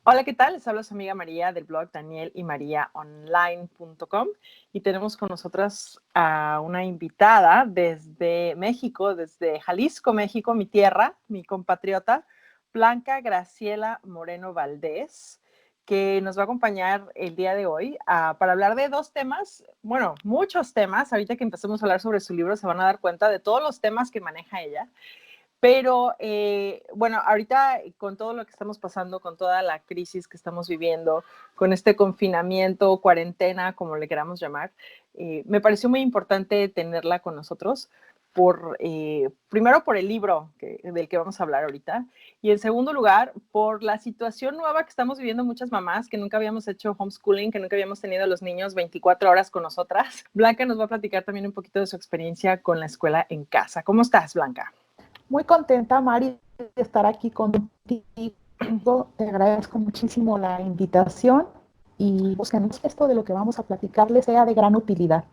Hola, ¿qué tal? Les habla su amiga María del blog danielymaríaonline.com y tenemos con nosotras a una invitada desde México, desde Jalisco, México, mi tierra, mi compatriota, Blanca Graciela Moreno Valdés, que nos va a acompañar el día de hoy para hablar de dos temas, bueno, muchos temas. Ahorita que empecemos a hablar sobre su libro se van a dar cuenta de todos los temas que maneja ella. Pero bueno, ahorita con todo lo que estamos pasando, con toda la crisis que estamos viviendo, con este confinamiento, cuarentena, como le queramos llamar, me pareció muy importante tenerla con nosotros, primero por el libro del que vamos a hablar ahorita, y en segundo lugar, por la situación nueva que estamos viviendo muchas mamás, que nunca habíamos hecho homeschooling, que nunca habíamos tenido a los niños 24 horas con nosotras. Blanca nos va a platicar también un poquito de su experiencia con la escuela en casa. ¿Cómo estás, Blanca? Muy contenta, Mari, de estar aquí contigo. Te agradezco muchísimo la invitación y busquemos esto de lo que vamos a platicarles sea de gran utilidad.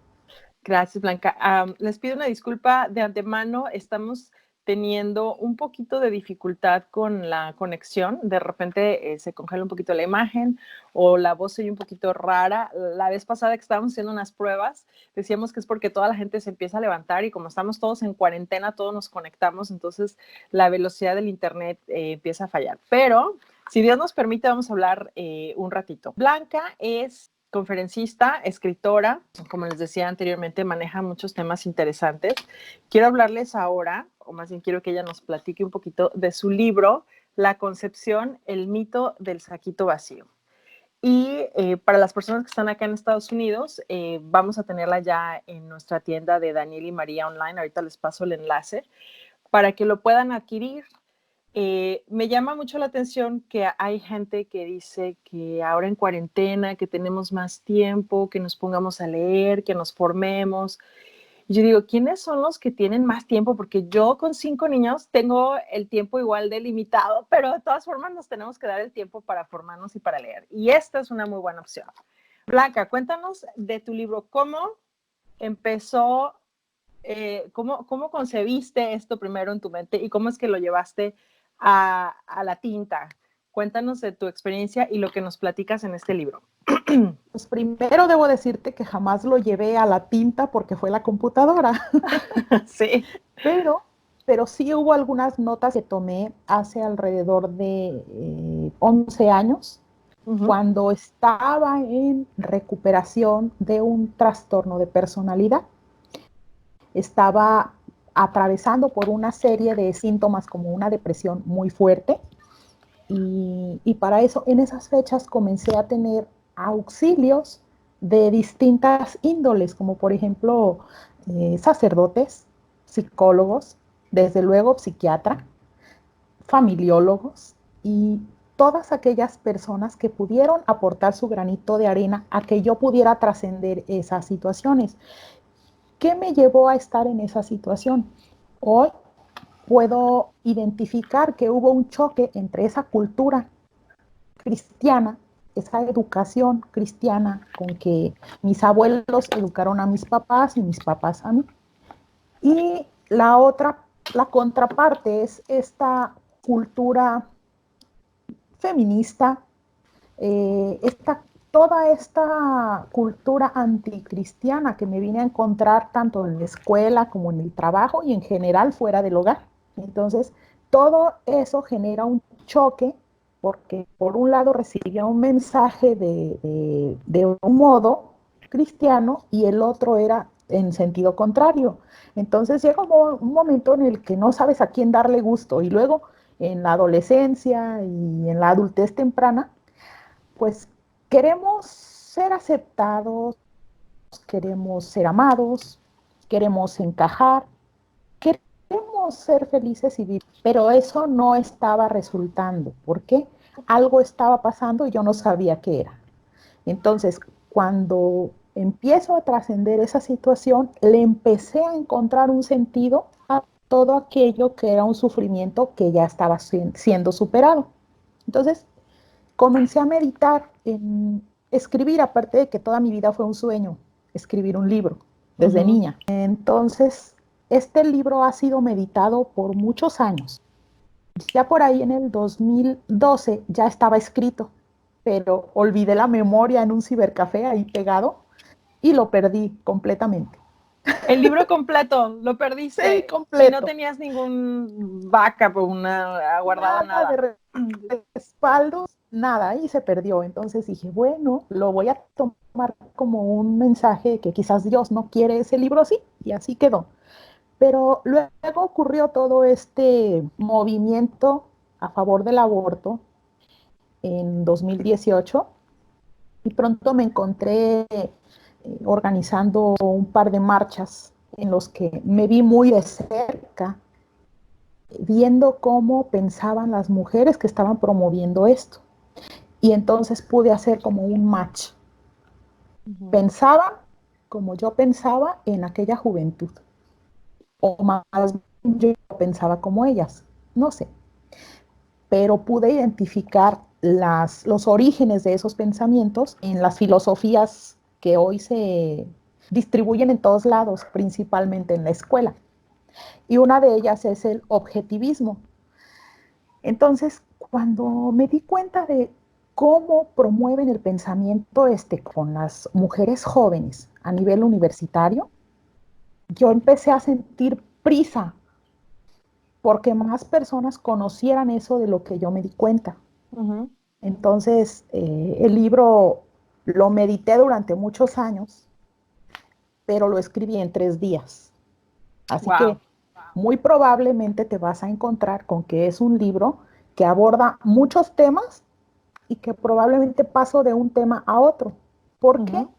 Gracias, Blanca. Les pido una disculpa de antemano. Estamos teniendo un poquito de dificultad con la conexión. De repente se congela un poquito la imagen o la voz se oye un poquito rara. La vez pasada que estábamos haciendo unas pruebas, decíamos que es porque toda la gente se empieza a levantar y como estamos todos en cuarentena, todos nos conectamos, entonces la velocidad del internet empieza a fallar. Pero si Dios nos permite, vamos a hablar un ratito. Blanca es conferencista, escritora, como les decía anteriormente, maneja muchos temas interesantes. Quiero hablarles ahora, o más bien quiero que ella nos platique un poquito de su libro, La Concepción, el mito del saquito vacío. Y para las personas que están acá en Estados Unidos, vamos a tenerla ya en nuestra tienda de Daniel y María Online. Ahorita les paso el enlace para que lo puedan adquirir. Me llama mucho la atención que hay gente que dice que ahora en cuarentena, que tenemos más tiempo, que nos pongamos a leer, que nos formemos. Y yo digo, ¿quiénes son los que tienen más tiempo? Porque yo con 5 niños tengo el tiempo igual de limitado, pero de todas formas nos tenemos que dar el tiempo para formarnos y para leer. Y esta es una muy buena opción. Blanca, cuéntanos de tu libro, ¿cómo empezó, cómo concebiste esto primero en tu mente y cómo es que lo llevaste a la tinta? Cuéntanos de tu experiencia y lo que nos platicas en este libro. Pues primero debo decirte que jamás lo llevé a la tinta porque fue la computadora, Sí. pero, pero sí hubo algunas notas que tomé hace alrededor de 11 años, Uh-huh. cuando estaba en recuperación de un trastorno de personalidad. Estaba atravesando por una serie de síntomas como una depresión muy fuerte y para eso en esas fechas comencé a tener auxilios de distintas índoles, como por ejemplo sacerdotes, psicólogos, desde luego psiquiatra, familiólogos y todas aquellas personas que pudieron aportar su granito de arena a que yo pudiera trascender esas situaciones. ¿Qué me llevó a estar en esa situación? Hoy puedo identificar que hubo un choque entre esa cultura cristiana, esa educación cristiana con que mis abuelos educaron a mis papás y mis papás a mí. Y la otra, la contraparte es esta cultura feminista, toda esta cultura anticristiana que me vine a encontrar tanto en la escuela como en el trabajo y en general fuera del hogar. Entonces, todo eso genera un choque porque por un lado recibía un mensaje de un modo cristiano y el otro era en sentido contrario. Entonces llega un momento en el que no sabes a quién darle gusto y luego en la adolescencia y en la adultez temprana pues queremos ser aceptados, queremos ser amados, queremos encajar, queremos ser felices y vivir, pero eso no estaba resultando. ¿Por qué? Algo estaba pasando y yo no sabía qué era. Entonces, cuando empiezo a trascender esa situación, le empecé a encontrar un sentido a todo aquello que era un sufrimiento que ya estaba siendo superado. Entonces, comencé a meditar en escribir, aparte de que toda mi vida fue un sueño, escribir un libro desde Uh-huh. niña. Entonces, este libro ha sido meditado por muchos años. Ya por ahí en el 2012 ya estaba escrito. pero olvidé la memoria en un cibercafé ahí pegado y lo perdí completamente. El libro completo, lo Sí, perdiste y no completo. tenías ningún backup o una guardado Nada nada. de respaldos, nada, y se perdió. Entonces dije, bueno, lo voy a tomar como un mensaje que quizás Dios no quiere ese libro así, y así quedó. Pero luego ocurrió todo este movimiento a favor del aborto en 2018 y pronto me encontré organizando un par de marchas en los que me vi muy de cerca viendo cómo pensaban las mujeres que estaban promoviendo esto. Y entonces pude hacer como un match. Ujú. Pensaba como yo pensaba en aquella juventud, o más bien yo pensaba como ellas, no sé, pero pude identificar los orígenes de esos pensamientos en las filosofías que hoy se distribuyen en todos lados, principalmente en la escuela. Y una de ellas es el objetivismo. Entonces, cuando me di cuenta de cómo promueven el pensamiento con las mujeres jóvenes a nivel universitario, yo empecé a sentir prisa porque más personas conocieran eso de lo que yo me di cuenta. Ujú. Entonces, el libro lo medité durante muchos años, pero lo escribí en 3 días. Así Wow. que muy probablemente te vas a encontrar con que es un libro que aborda muchos temas y que probablemente paso de un tema a otro. ¿Por qué? Ujú.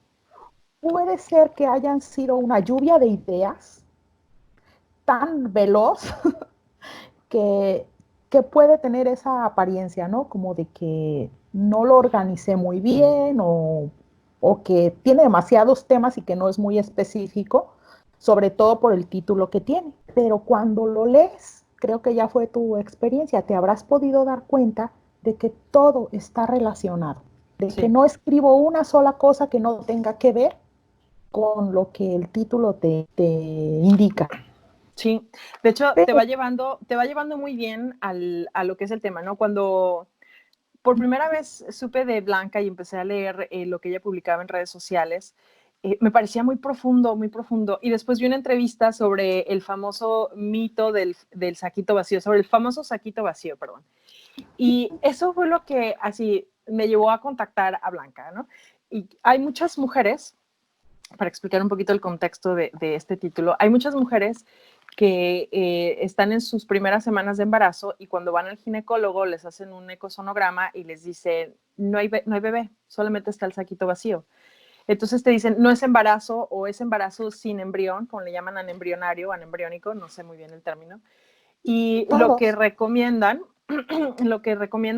Puede ser que hayan sido una lluvia de ideas tan veloz que, que puede tener esa apariencia, ¿no? Como de que no lo organicé muy bien o que tiene demasiados temas y que no es muy específico, sobre todo por el título que tiene. Pero cuando lo lees, creo que ya fue tu experiencia, te habrás podido dar cuenta de que todo está relacionado, de que Sí. no escribo una sola cosa que no tenga que ver con lo que el título te indica. Sí, de hecho Pero te va llevando muy bien a lo que es el tema, ¿no? Cuando por primera vez supe de Blanca y empecé a leer lo que ella publicaba en redes sociales, me parecía muy profundo, muy profundo. Y después vi una entrevista sobre el famoso mito del saquito vacío, sobre el famoso saquito vacío, perdón. Y eso fue lo que así me llevó a contactar a Blanca, ¿no? Y hay muchas mujeres, para explicar un poquito el contexto de este título, hay muchas mujeres que están en sus primeras semanas de embarazo y cuando van al ginecólogo les hacen un ecosonograma y les dicen, no hay bebé, solamente está el saquito vacío. Entonces te dicen, no es embarazo o es embarazo sin embrión, como le llaman anembrionario, anembriónico, no sé muy bien el término. Y todos, lo que recomienda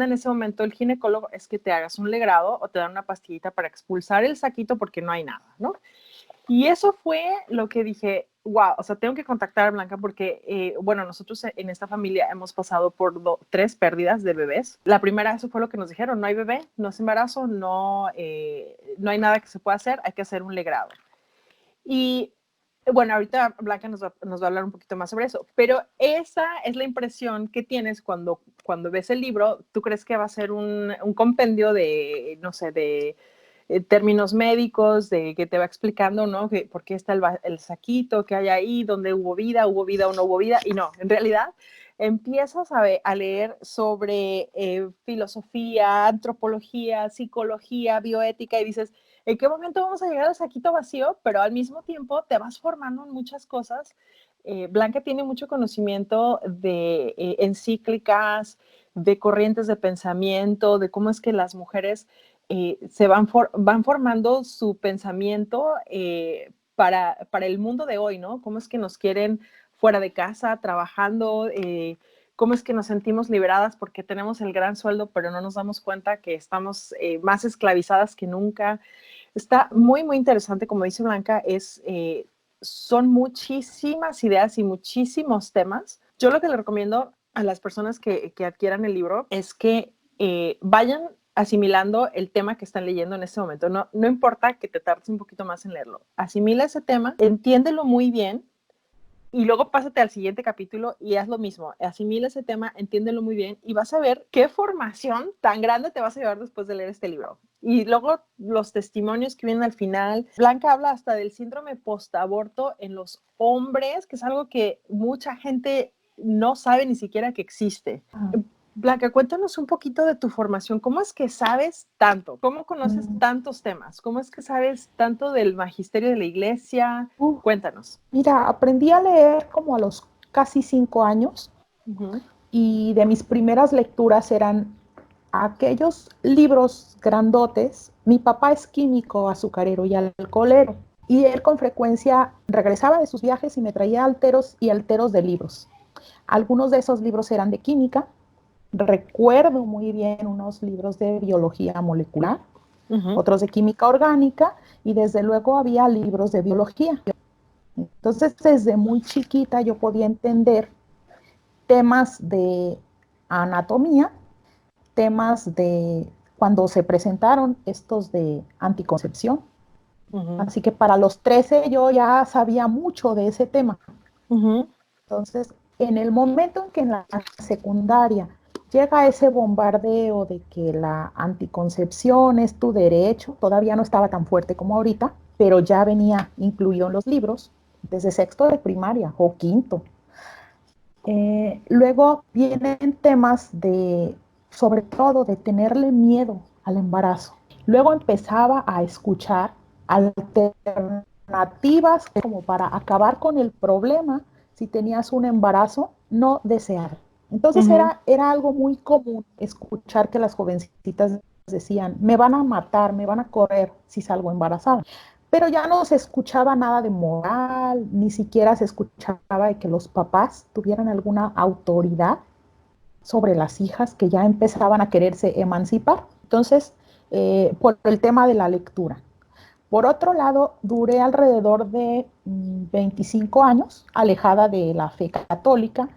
en ese momento el ginecólogo es que te hagas un legrado o te dan una pastillita para expulsar el saquito porque no hay nada, ¿no? Y eso fue lo que dije, wow, o sea, tengo que contactar a Blanca porque, bueno, nosotros en esta familia hemos pasado por 3 pérdidas de bebés. La primera, eso fue lo que nos dijeron, no hay bebé, no es embarazo, no hay nada que se pueda hacer, hay que hacer un legrado. Y bueno, ahorita Blanca nos va a hablar un poquito más sobre eso, pero esa es la impresión que tienes cuando ves el libro. Tú crees que va a ser un compendio de, no sé, de términos médicos, de que te va explicando, ¿no? Que, por qué está el saquito, qué hay ahí, dónde hubo vida o no hubo vida, y no, en realidad empiezas a leer sobre filosofía, antropología, psicología, bioética, y dices, ¿en qué momento vamos a llegar al saquito vacío? Pero al mismo tiempo te vas formando en muchas cosas. Blanca tiene mucho conocimiento de encíclicas, de corrientes de pensamiento, de cómo es que las mujeres van formando su pensamiento para el mundo de hoy, ¿no? Cómo es que nos quieren fuera de casa, trabajando, cómo es que nos sentimos liberadas porque tenemos el gran sueldo, pero no nos damos cuenta que estamos más esclavizadas que nunca. Está muy, muy interesante, como dice Blanca, son muchísimas ideas y muchísimos temas. Yo lo que le recomiendo a las personas que adquieran el libro es que vayan asimilando el tema que están leyendo en este momento. No, no importa que te tardes un poquito más en leerlo. Asimila ese tema, entiéndelo muy bien y luego pásate al siguiente capítulo y haz lo mismo, asimila ese tema, entiéndelo muy bien y vas a ver qué formación tan grande te vas a llevar después de leer este libro. Y luego los testimonios que vienen al final. Blanca habla hasta del síndrome postaborto en los hombres, que es algo que mucha gente no sabe ni siquiera que existe. Blanca, cuéntanos un poquito de tu formación. ¿Cómo es que sabes tanto? ¿Cómo conoces tantos temas? ¿Cómo es que sabes tanto del magisterio de la iglesia? Cuéntanos. Mira, aprendí a leer como a los casi 5 años y de mis primeras lecturas eran aquellos libros grandotes. Mi papá es químico, azucarero y alcoholero y él con frecuencia regresaba de sus viajes y me traía alteros y alteros de libros. Algunos de esos libros eran de química. Recuerdo muy bien unos libros de biología molecular, otros de química orgánica y desde luego había libros de biología. Entonces, desde muy chiquita yo podía entender temas de anatomía, temas de cuando se presentaron estos de anticoncepción. Así que para los 13 yo ya sabía mucho de ese tema. Entonces, en el momento en que en la secundaria llega ese bombardeo de que la anticoncepción es tu derecho, todavía no estaba tan fuerte como ahorita, pero ya venía incluido en los libros desde sexto de primaria o quinto. Luego vienen temas de, sobre todo, de tenerle miedo al embarazo. Luego empezaba a escuchar alternativas como para acabar con el problema si tenías un embarazo no deseado. Entonces era algo muy común escuchar que las jovencitas decían, me van a matar, me van a correr si salgo embarazada. Pero ya no se escuchaba nada de moral, ni siquiera se escuchaba de que los papás tuvieran alguna autoridad sobre las hijas que ya empezaban a quererse emancipar. Entonces, por el tema de la lectura. Por otro lado, duré alrededor de 25 años alejada de la fe católica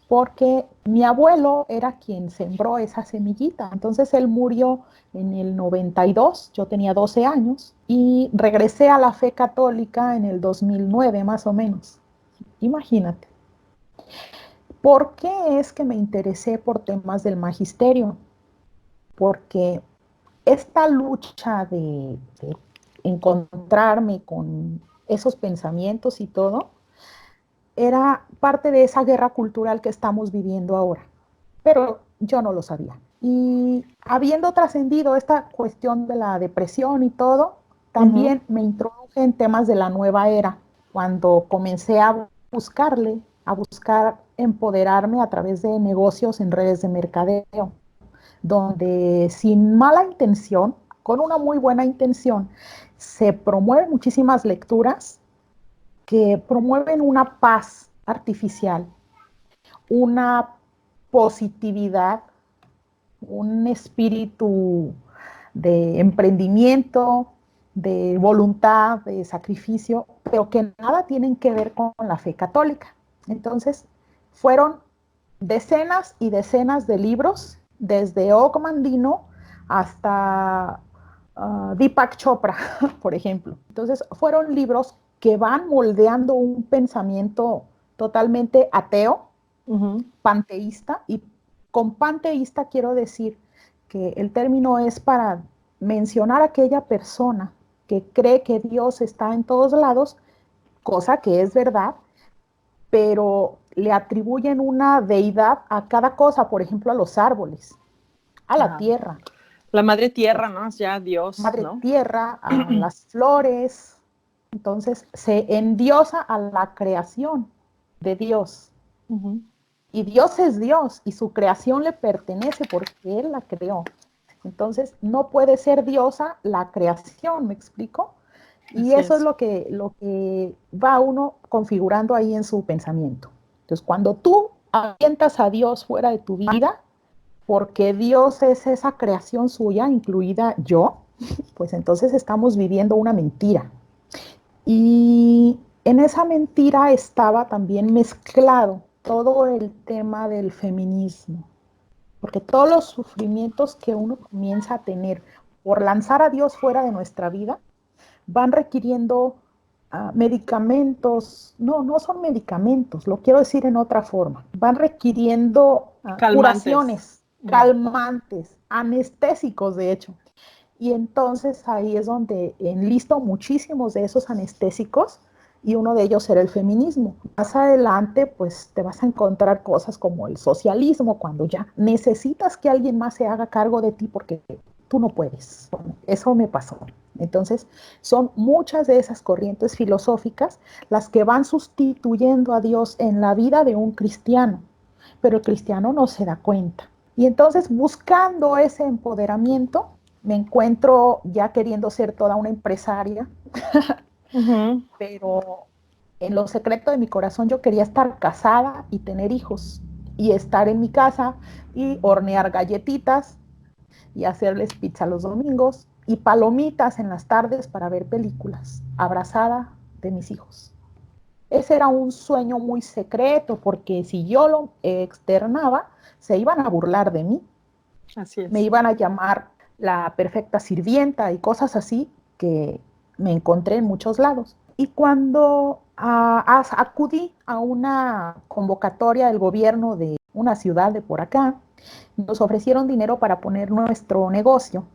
porque mi abuelo era quien sembró esa semillita. Entonces él murió en el 92, yo tenía 12 años y regresé a la fe católica en el 2009 más o menos. Imagínate. ¿Por qué es que me interesé por temas del magisterio? Porque esta lucha de encontrarme con esos pensamientos y todo, era parte de esa guerra cultural que estamos viviendo ahora. Pero yo no lo sabía. Y habiendo trascendido esta cuestión de la depresión y todo, también me introduje en temas de la nueva era, cuando comencé a buscar empoderarme a través de negocios en redes de mercadeo, donde sin mala intención, con una muy buena intención, se promueven muchísimas lecturas que promueven una paz artificial, una positividad, un espíritu de emprendimiento, de voluntad, de sacrificio, pero que nada tienen que ver con la fe católica. Entonces, fueron decenas y decenas de libros, desde Og Mandino hasta Deepak Chopra, por ejemplo. Entonces, fueron libros que van moldeando un pensamiento totalmente ateo, panteísta, y con panteísta quiero decir que el término es para mencionar a aquella persona que cree que Dios está en todos lados, cosa que es verdad, pero le atribuyen una deidad a cada cosa, por ejemplo, a los árboles, a la tierra. La madre tierra, ¿no? Es ya Dios, Madre ¿no? tierra, a las flores. Entonces se endiosa a la creación de Dios. Y Dios es Dios y su creación le pertenece porque Él la creó. Entonces no puede ser diosa la creación, ¿me explico? Y Así eso es es. lo que va uno configurando ahí en su pensamiento. Entonces cuando tú avientas a Dios fuera de tu vida, porque Dios es esa creación suya, incluida yo, pues entonces estamos viviendo una mentira. Y en esa mentira estaba también mezclado todo el tema del feminismo, porque todos los sufrimientos que uno comienza a tener por lanzar a Dios fuera de nuestra vida van requiriendo medicamentos, no son medicamentos, lo quiero decir en otra forma, van requiriendo Calmantes. curaciones, calmantes, anestésicos de hecho. Y entonces ahí es donde enlisto muchísimos de esos anestésicos y uno de ellos era el feminismo. Más adelante pues te vas a encontrar cosas como el socialismo, cuando ya necesitas que alguien más se haga cargo de ti porque tú no puedes. Eso me pasó. Entonces son muchas de esas corrientes filosóficas las que van sustituyendo a Dios en la vida de un cristiano, pero el cristiano no se da cuenta. Y entonces buscando ese empoderamiento, me encuentro ya queriendo ser toda una empresaria, pero en lo secreto de mi corazón yo quería estar casada y tener hijos y estar en mi casa y hornear galletitas y hacerles pizza los domingos y palomitas en las tardes para ver películas, abrazada de mis hijos. Ese era un sueño muy secreto porque si yo lo externaba, se iban a burlar de mí, Así me es. iban a llamar la perfecta sirvienta y cosas así que me encontré en muchos lados. Y cuando acudí a una convocatoria del gobierno de una ciudad de por acá, nos ofrecieron dinero para poner nuestro negocio,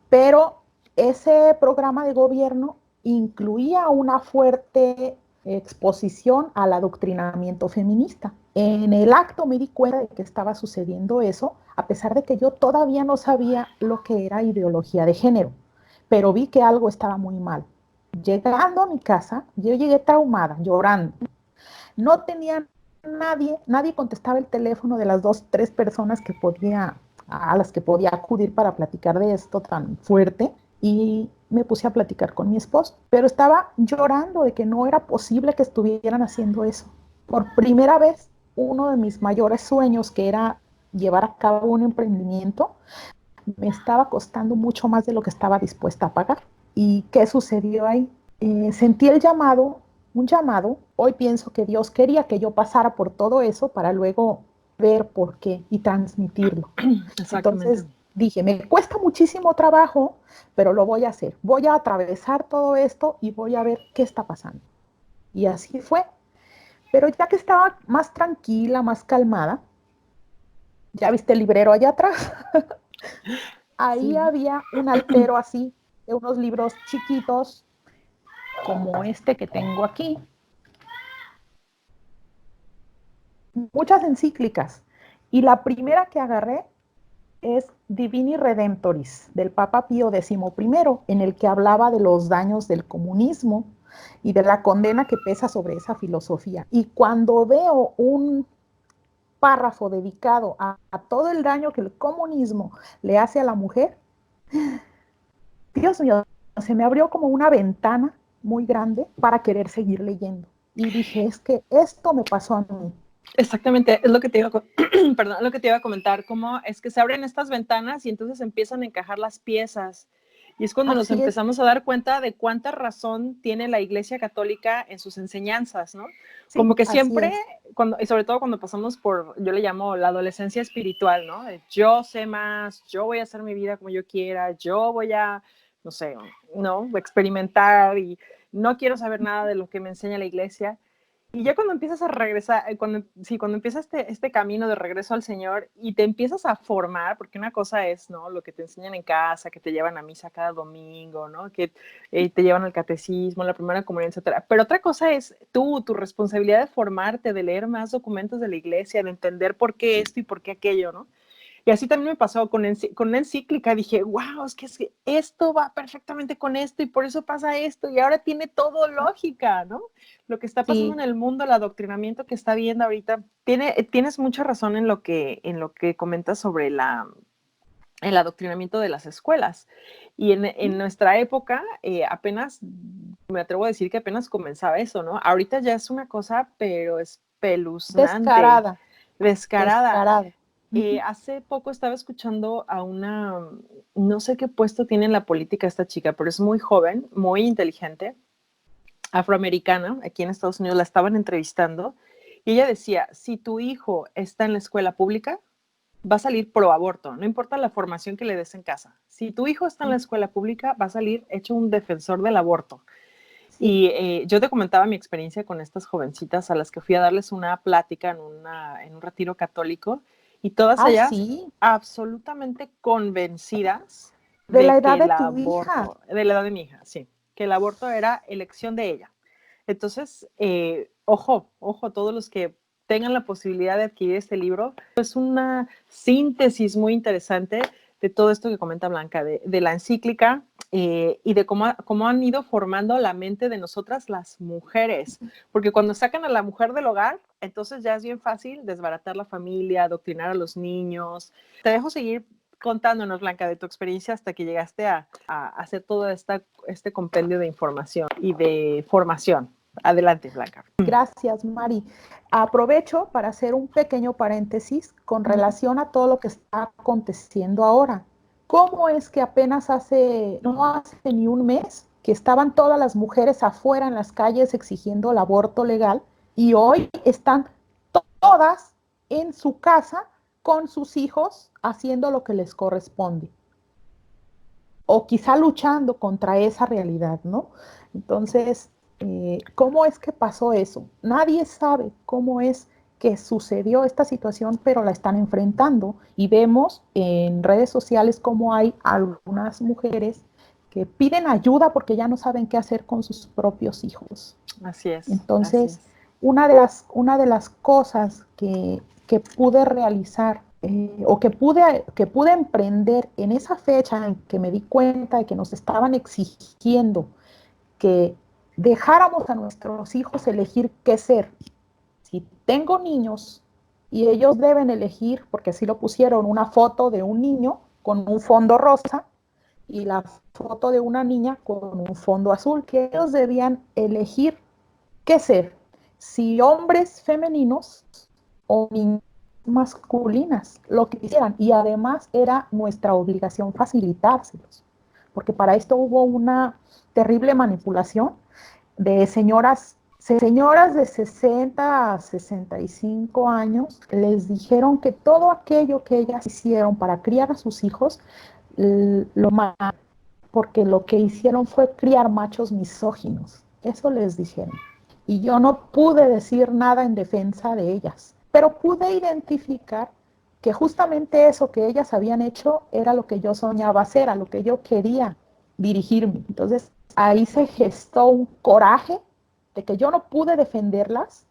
pero ese programa de gobierno incluía una fuerte exposición al adoctrinamiento feminista. En el acto me di cuenta de que estaba sucediendo eso, a pesar de que yo todavía no sabía lo que era ideología de género, pero vi que algo estaba muy mal. Llegando a mi casa, yo llegué traumada, llorando. No tenía nadie contestaba el teléfono de las dos, tres personas a las que podía acudir para platicar de esto tan fuerte y me puse a platicar con mi esposo, pero estaba llorando de que no era posible que estuvieran haciendo eso. Por primera vez, uno de mis mayores sueños, que era llevar a cabo un emprendimiento, me estaba costando mucho más de lo que estaba dispuesta a pagar. ¿Y qué sucedió ahí? Sentí un llamado. Hoy pienso que Dios quería que yo pasara por todo eso para luego ver por qué y transmitirlo. Exactamente. Entonces dije, me cuesta muchísimo trabajo, pero lo voy a hacer. Voy a atravesar todo esto y voy a ver qué está pasando. Y así fue. Pero ya que estaba más tranquila, más calmada, ya viste el librero allá atrás, ahí Sí. había un altero así, de unos libros chiquitos, como este que tengo aquí, muchas encíclicas. Y la primera que agarré es Divini Redemptoris, del Papa Pío XI, en el que hablaba de los daños del comunismo y de la condena que pesa sobre esa filosofía. Y cuando veo un párrafo dedicado a todo el daño que el comunismo le hace a la mujer, Dios mío, se me abrió como una ventana muy grande para querer seguir leyendo. Y dije, es que esto me pasó a mí. Exactamente, es lo que te iba a, perdón, lo que te iba a comentar, cómo es que se abren estas ventanas y entonces empiezan a encajar las piezas. Y es cuando nos Así es. empezamos a dar cuenta de cuánta razón tiene la Iglesia Católica en sus enseñanzas, ¿no? Sí, Como que así siempre, es. y sobre todo cuando pasamos por, yo le llamo la adolescencia espiritual, ¿no? Yo sé más, yo voy a hacer mi vida como yo quiera, yo voy a, no sé, ¿no? Experimentar y no quiero saber nada de lo que me enseña la Iglesia. Y ya cuando empiezas a regresar, cuando empieza este camino de regreso al Señor y te empiezas a formar, porque una cosa es, ¿no? Lo que te enseñan en casa, que te llevan a misa cada domingo, ¿no? Que te llevan al catecismo, la primera comunión, etcétera. Pero otra cosa es tu responsabilidad de formarte, de leer más documentos de la iglesia, de entender por qué esto y por qué aquello, ¿no? Y así también me pasó con la encíclica. Dije, wow, es que esto va perfectamente con esto y por eso pasa esto y ahora tiene todo lógica, ¿no? Lo que está pasando en Sí, el mundo, el adoctrinamiento que está viendo ahorita, tienes mucha razón en lo que comentas sobre el adoctrinamiento de las escuelas. Y en nuestra época, apenas, me atrevo a decir que apenas comenzaba eso, ¿no? Ahorita ya es una cosa, pero espeluznante, descarada, descarada. descarada. Ujú. Hace poco estaba escuchando a una, no sé qué puesto tiene en la política esta chica, pero es muy joven, muy inteligente, afroamericana, aquí en Estados Unidos la estaban entrevistando y ella decía, si tu hijo está en la escuela pública, va a salir pro aborto, no importa la formación que le des en casa. Si tu hijo está en la escuela pública, va a salir hecho un defensor del aborto. Sí. Y yo te comentaba mi experiencia con estas jovencitas a las que fui a darles una plática en un retiro católico y todas Ah, ellas sí, absolutamente convencidas de la de edad que de el tu hija. aborto, de la edad de mi hija, sí, que el aborto era elección de ella. Entonces, ojo, ojo, todos los que tengan la posibilidad de adquirir este libro, es una síntesis muy interesante de todo esto que comenta Blanca, de la encíclica y de cómo han ido formando la mente de nosotras las mujeres. Porque cuando sacan a la mujer del hogar, entonces ya es bien fácil desbaratar la familia, adoctrinar a los niños. Te dejo seguir contándonos, Blanca, de tu experiencia hasta que llegaste a hacer todo este compendio de información y de formación. Adelante, Blanca. Gracias, Mari. Aprovecho para hacer un pequeño paréntesis con relación a todo lo que está aconteciendo ahora. ¿Cómo es que apenas no hace ni un mes, que estaban todas las mujeres afuera en las calles exigiendo el aborto legal y hoy están todas en su casa con sus hijos haciendo lo que les corresponde? O quizá luchando contra esa realidad, ¿no? Entonces, ¿cómo es que pasó eso? Nadie sabe cómo es que sucedió esta situación, pero la están enfrentando y vemos en redes sociales cómo hay algunas mujeres que piden ayuda porque ya no saben qué hacer con sus propios hijos. Así es, así Entonces, es. una de las cosas que pude realizar o que pude emprender en esa fecha en que me di cuenta de que nos estaban exigiendo que dejáramos a nuestros hijos elegir qué ser. Si tengo niños y ellos deben elegir, porque así lo pusieron, una foto de un niño con un fondo rosa y la foto de una niña con un fondo azul, que ellos debían elegir qué ser, si hombres femeninos o niñas masculinas, lo que quisieran. Y además era nuestra obligación facilitárselos, porque para esto hubo una terrible manipulación de señoras de 60 a 65 años, les dijeron que todo aquello que ellas hicieron para criar a sus hijos, lo mal, porque lo que hicieron fue criar machos misóginos. Eso les dijeron. Y yo no pude decir nada en defensa de ellas, pero pude identificar que justamente eso que ellas habían hecho era lo que yo soñaba hacer, a lo que yo quería dirigirme. Entonces ahí se gestó un coraje de que yo no pude defenderlas,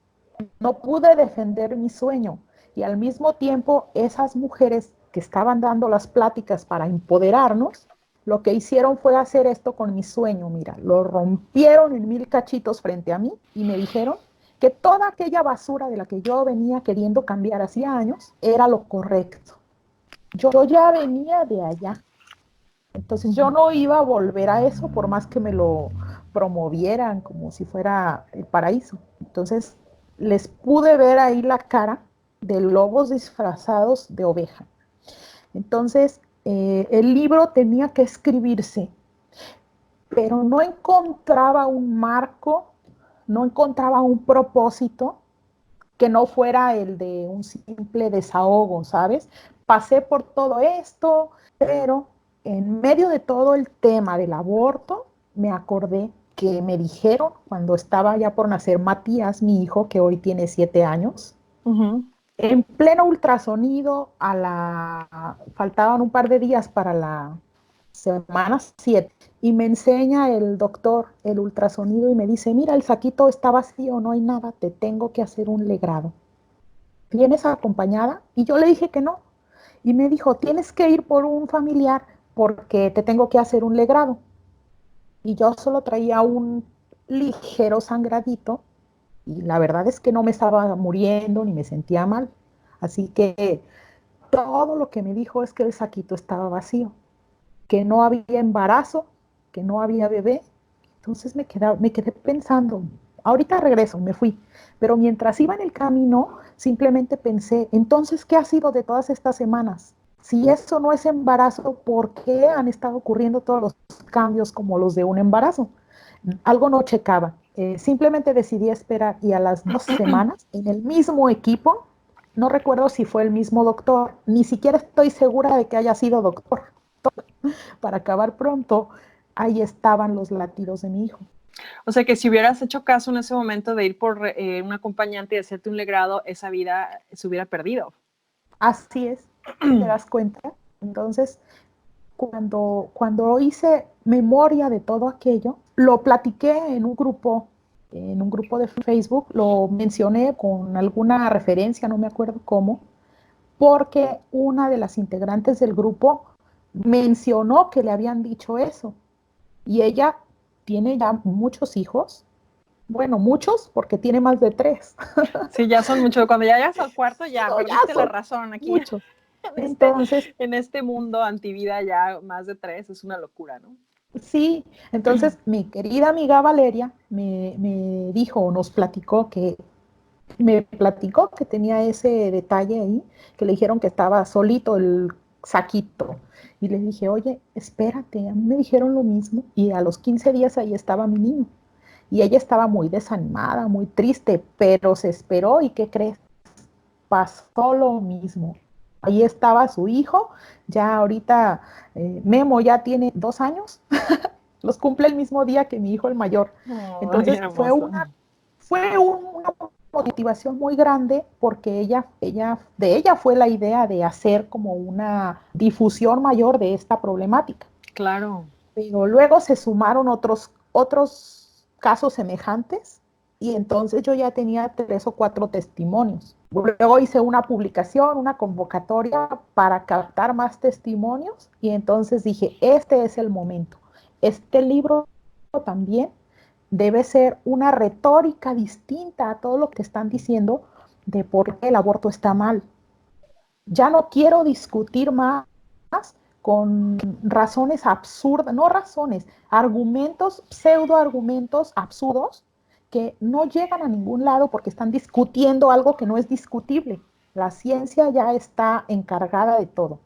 no pude defender mi sueño. Y al mismo tiempo esas mujeres que estaban dando las pláticas para empoderarnos, lo que hicieron fue hacer esto con mi sueño, mira, lo rompieron en mil cachitos frente a mí y me dijeron que toda aquella basura de la que yo venía queriendo cambiar hacía años era lo correcto. Yo ya venía de allá, entonces yo no iba a volver a eso por más que me lo promovieran como si fuera el paraíso. Entonces les pude ver ahí la cara de lobos disfrazados de oveja. Entonces el libro tenía que escribirse, pero no encontraba un marco, no encontraba un propósito que no fuera el de un simple desahogo, ¿sabes? Pasé por todo esto, pero en medio de todo el tema del aborto, me acordé que me dijeron cuando estaba ya por nacer Matías, mi hijo, que hoy tiene 7 años, en pleno ultrasonido, faltaban un par de días para la semana 7, y me enseña el doctor el ultrasonido y me dice, mira, el saquito está vacío, no hay nada, te tengo que hacer un legrado. ¿Vienes acompañada? Y yo le dije que no. Y me dijo, tienes que ir por un familiar porque te tengo que hacer un legrado. Y yo solo traía un ligero sangradito y la verdad es que no me estaba muriendo ni me sentía mal. Así que todo lo que me dijo es que el saquito estaba vacío, que no había embarazo, que no había bebé. Entonces me quedé pensando, ahorita regreso, me fui, pero mientras iba en el camino, simplemente pensé, entonces, ¿qué ha sido de todas estas semanas? Si eso no es embarazo, ¿por qué han estado ocurriendo todos los cambios como los de un embarazo? Algo no checaba. Simplemente decidí esperar y a las 2 semanas, en el mismo equipo, no recuerdo si fue el mismo doctor, ni siquiera estoy segura de que haya sido doctor, para acabar pronto, ahí estaban los latidos de mi hijo. O sea que si hubieras hecho caso en ese momento de ir por un acompañante y hacerte un legrado, esa vida se hubiera perdido. Así es, ¿te das cuenta? Entonces, cuando hice memoria de todo aquello, lo platiqué en un grupo de Facebook, lo mencioné con alguna referencia, no me acuerdo cómo, porque una de las integrantes del grupo mencionó que le habían dicho eso. Y ella tiene ya muchos hijos, bueno, muchos, porque tiene más de 3. Sí, ya son muchos. Cuando ya llegas al cuarto, ya No, ya perdiste la son razón aquí. muchos. Entonces, En este mundo antivida ya más de 3 es una locura, ¿no? sí, entonces mi querida amiga Valeria me dijo, me platicó que tenía ese detalle ahí, que le dijeron que estaba solito el saquito. Y le dije, oye, espérate, a mí me dijeron lo mismo. Y a los 15 días ahí estaba mi niño. Y ella estaba muy desanimada, muy triste, pero se esperó y ¿qué crees? Pasó lo mismo. Ahí estaba su hijo, ya ahorita Memo ya tiene 2 años, los cumple el mismo día que mi hijo el mayor. Oh, qué Entonces hermoso. fue una motivación muy grande porque de ella fue la idea de hacer como una difusión mayor de esta problemática. Claro. Pero luego se sumaron otros casos semejantes y entonces yo ya tenía 3 o 4 testimonios. Luego hice una publicación, una convocatoria para captar más testimonios y entonces dije, este es el momento. Este libro también debe ser una retórica distinta a todo lo que están diciendo de por qué el aborto está mal. Ya no quiero discutir más con razones absurdas, no razones, argumentos, pseudo argumentos absurdos que no llegan a ningún lado porque están discutiendo algo que no es discutible. La ciencia ya está encargada de todo.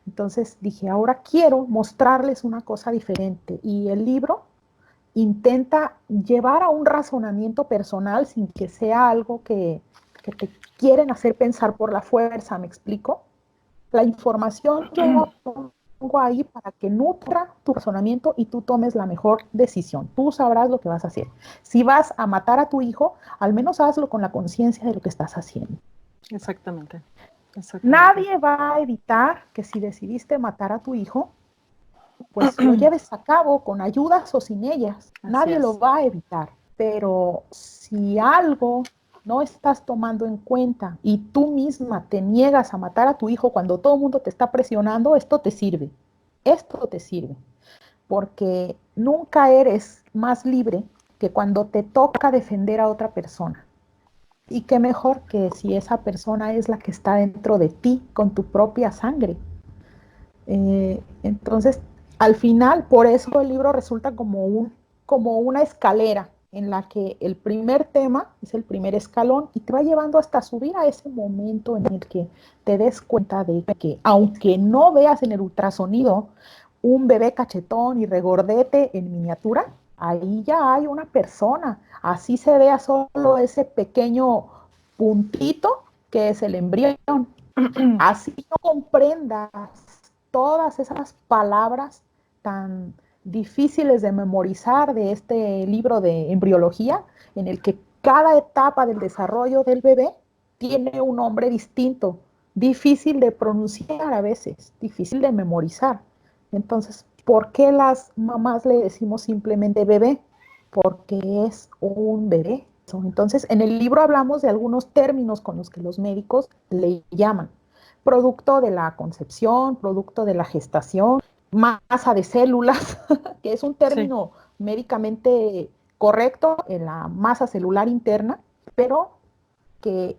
Entonces dije, ahora quiero mostrarles una cosa diferente y el libro intenta llevar a un razonamiento personal sin que sea algo que te quieren hacer pensar por la fuerza, ¿me explico? La información yo la pongo ahí para que nutra tu razonamiento y tú tomes la mejor decisión. Tú sabrás lo que vas a hacer. Si vas a matar a tu hijo, al menos hazlo con la conciencia de lo que estás haciendo. Exactamente. Exactamente. Nadie va a evitar que si decidiste matar a tu hijo, pues lo lleves a cabo con ayudas o sin ellas. Así Nadie es. lo va a evitar. Pero si algo no estás tomando en cuenta y tú misma te niegas a matar a tu hijo cuando todo el mundo te está presionando, esto te sirve. Esto te sirve. Porque nunca eres más libre que cuando te toca defender a otra persona. Y qué mejor que si esa persona es la que está dentro de ti con tu propia sangre. Entonces, al final, por eso el libro resulta como una escalera en la que el primer tema es el primer escalón y te va llevando hasta subir a ese momento en el que te des cuenta de que, aunque no veas en el ultrasonido un bebé cachetón y regordete en miniatura, ahí ya hay una persona. Así se vea solo ese pequeño puntito que es el embrión. Así no comprendas todas esas palabras tan difíciles de memorizar de este libro de embriología, en el que cada etapa del desarrollo del bebé tiene un nombre distinto, difícil de pronunciar a veces, difícil de memorizar. Entonces, ¿por qué las mamás le decimos simplemente bebé? Porque es un bebé. Entonces, en el libro hablamos de algunos términos con los que los médicos le llaman producto de la concepción, producto de la gestación, masa de células, que es un Sí. término médicamente correcto en la masa celular interna, pero que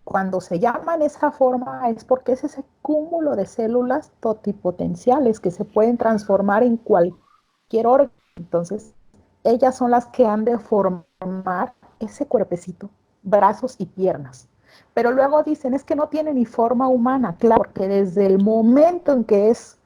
cuando se llama en esa forma es porque es ese cúmulo de células totipotenciales que se pueden transformar en cualquier órgano. Entonces, ellas son las que han de formar ese cuerpecito, brazos y piernas. Pero luego dicen, es que no tiene ni forma humana, claro, porque desde el momento en que es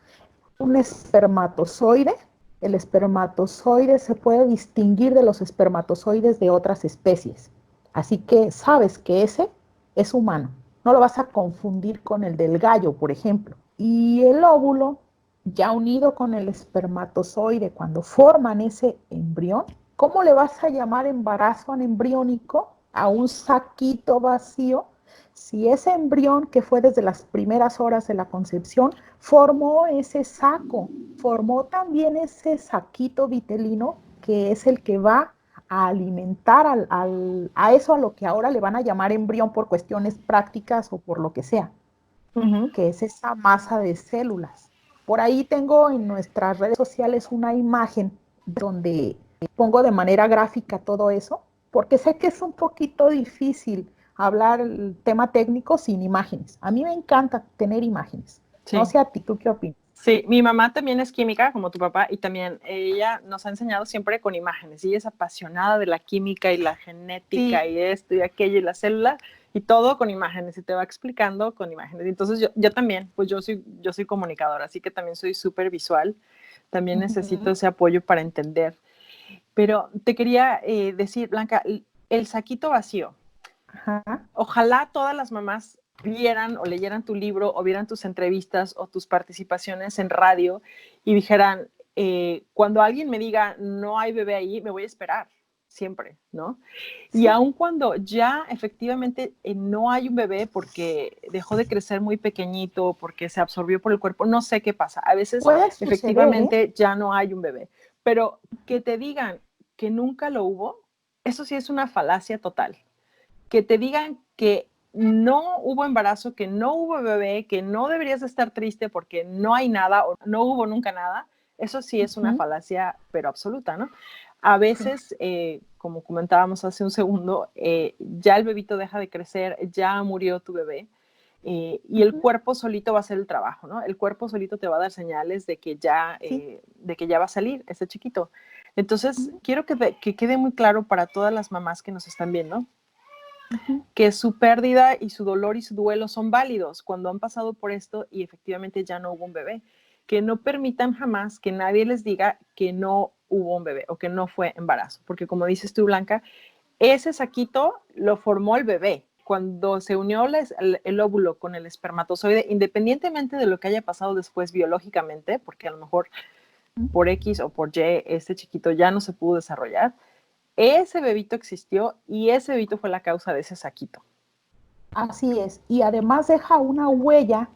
un espermatozoide, el espermatozoide se puede distinguir de los espermatozoides de otras especies. Así que sabes que ese es humano. No lo vas a confundir con el del gallo, por ejemplo. Y el óvulo, ya unido con el espermatozoide, cuando forman ese embrión, ¿Cómo le vas a llamar embarazo anembriónico a un saquito vacío si ese embrión que fue desde las primeras horas de la concepción formó ese saco, formó también ese saquito vitelino que es el que va a alimentar a eso a lo que ahora le van a llamar embrión por cuestiones prácticas o por lo que sea, que es esa masa de células. Por ahí tengo en nuestras redes sociales una imagen donde pongo de manera gráfica todo eso, porque sé que es un poquito difícil hablar el tema técnico sin imágenes. A mí me encanta tener imágenes. Sí. No sé a ti, ¿tú qué opinas? Sí, mi mamá también es química, como tu papá, y también ella nos ha enseñado siempre con imágenes. Y ella es apasionada de la química y la genética Sí. y esto y aquello y la célula, y todo con imágenes, y te va explicando con imágenes. Entonces yo también, pues yo soy comunicadora, así que también soy súper visual, también necesito ese apoyo para entender. Pero te quería decir, Blanca, el saquito vacío. Ajá. Ojalá todas las mamás vieran o leyeran tu libro o vieran tus entrevistas o tus participaciones en radio y dijeran, cuando alguien me diga no hay bebé ahí, me voy a esperar siempre, ¿no? Sí. Y aun cuando ya efectivamente no hay un bebé porque dejó de crecer muy pequeñito, porque se absorbió por el cuerpo, no sé qué pasa. A veces Puede suceder, efectivamente ya no hay un bebé, pero que te digan que nunca lo hubo, eso sí es una falacia total. Que te digan que no hubo embarazo, que no hubo bebé, que no deberías estar triste porque no hay nada o no hubo nunca nada, eso sí es una falacia, pero absoluta, ¿no? A veces, como comentábamos hace un segundo, ya el bebito deja de crecer, ya murió tu bebé, y el cuerpo solito va a hacer el trabajo, ¿no? El cuerpo solito te va a dar señales de que ya va a salir ese chiquito. Entonces, quiero que quede muy claro para todas las mamás que nos están viendo, que su pérdida y su dolor y su duelo son válidos cuando han pasado por esto y efectivamente ya no hubo un bebé. Que no permitan jamás que nadie les diga que no hubo un bebé o que no fue embarazo. Porque como dices tú, Blanca, ese saquito lo formó el bebé. Cuando se unió el óvulo con el espermatozoide, independientemente de lo que haya pasado después biológicamente, porque a lo mejor por X o por Y este chiquito ya no se pudo desarrollar, ese bebito existió y ese bebito fue la causa de ese saquito. Así es. Y además deja una huella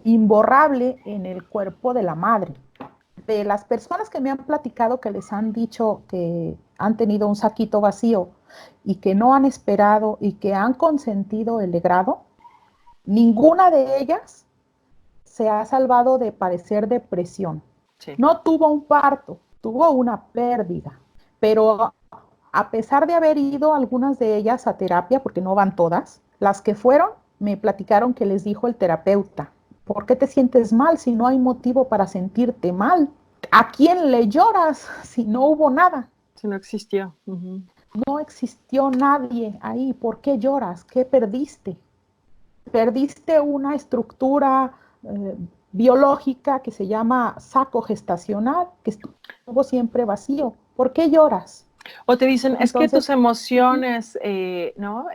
imborrable en el cuerpo de la madre. De las personas que me han platicado que les han dicho que han tenido un saquito vacío y que no han esperado y que han consentido el legrado, ninguna de ellas se ha salvado de padecer depresión. Sí. No tuvo un parto, tuvo una pérdida, pero a pesar de haber ido algunas de ellas a terapia, porque no van todas, las que fueron me platicaron que les dijo el terapeuta, ¿por qué te sientes mal si no hay motivo para sentirte mal? ¿A quién le lloras si no hubo nada? Si no existió. No existió nadie ahí. ¿Por qué lloras? ¿Qué perdiste? Perdiste una estructura biológica que se llama saco gestacional, que estuvo siempre vacío. ¿Por qué lloras? O te dicen, entonces, es que tus emociones, ¿no?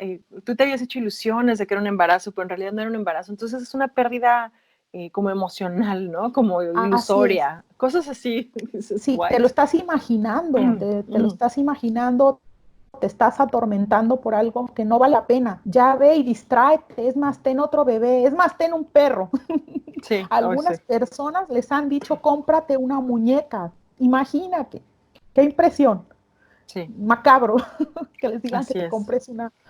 Tú te habías hecho ilusiones de que era un embarazo, pero en realidad no era un embarazo. Entonces es una pérdida como emocional, ¿no? Como ilusoria, así cosas así. Sí, te lo estás imaginando, te lo estás imaginando, te estás atormentando por algo que no vale la pena. Ya ve y distráete, es más, ten otro bebé, es más, ten un perro. Sí, algunas personas les han dicho, cómprate una muñeca. Imagínate, qué impresión. Sí. Macabro que les digan así que te compres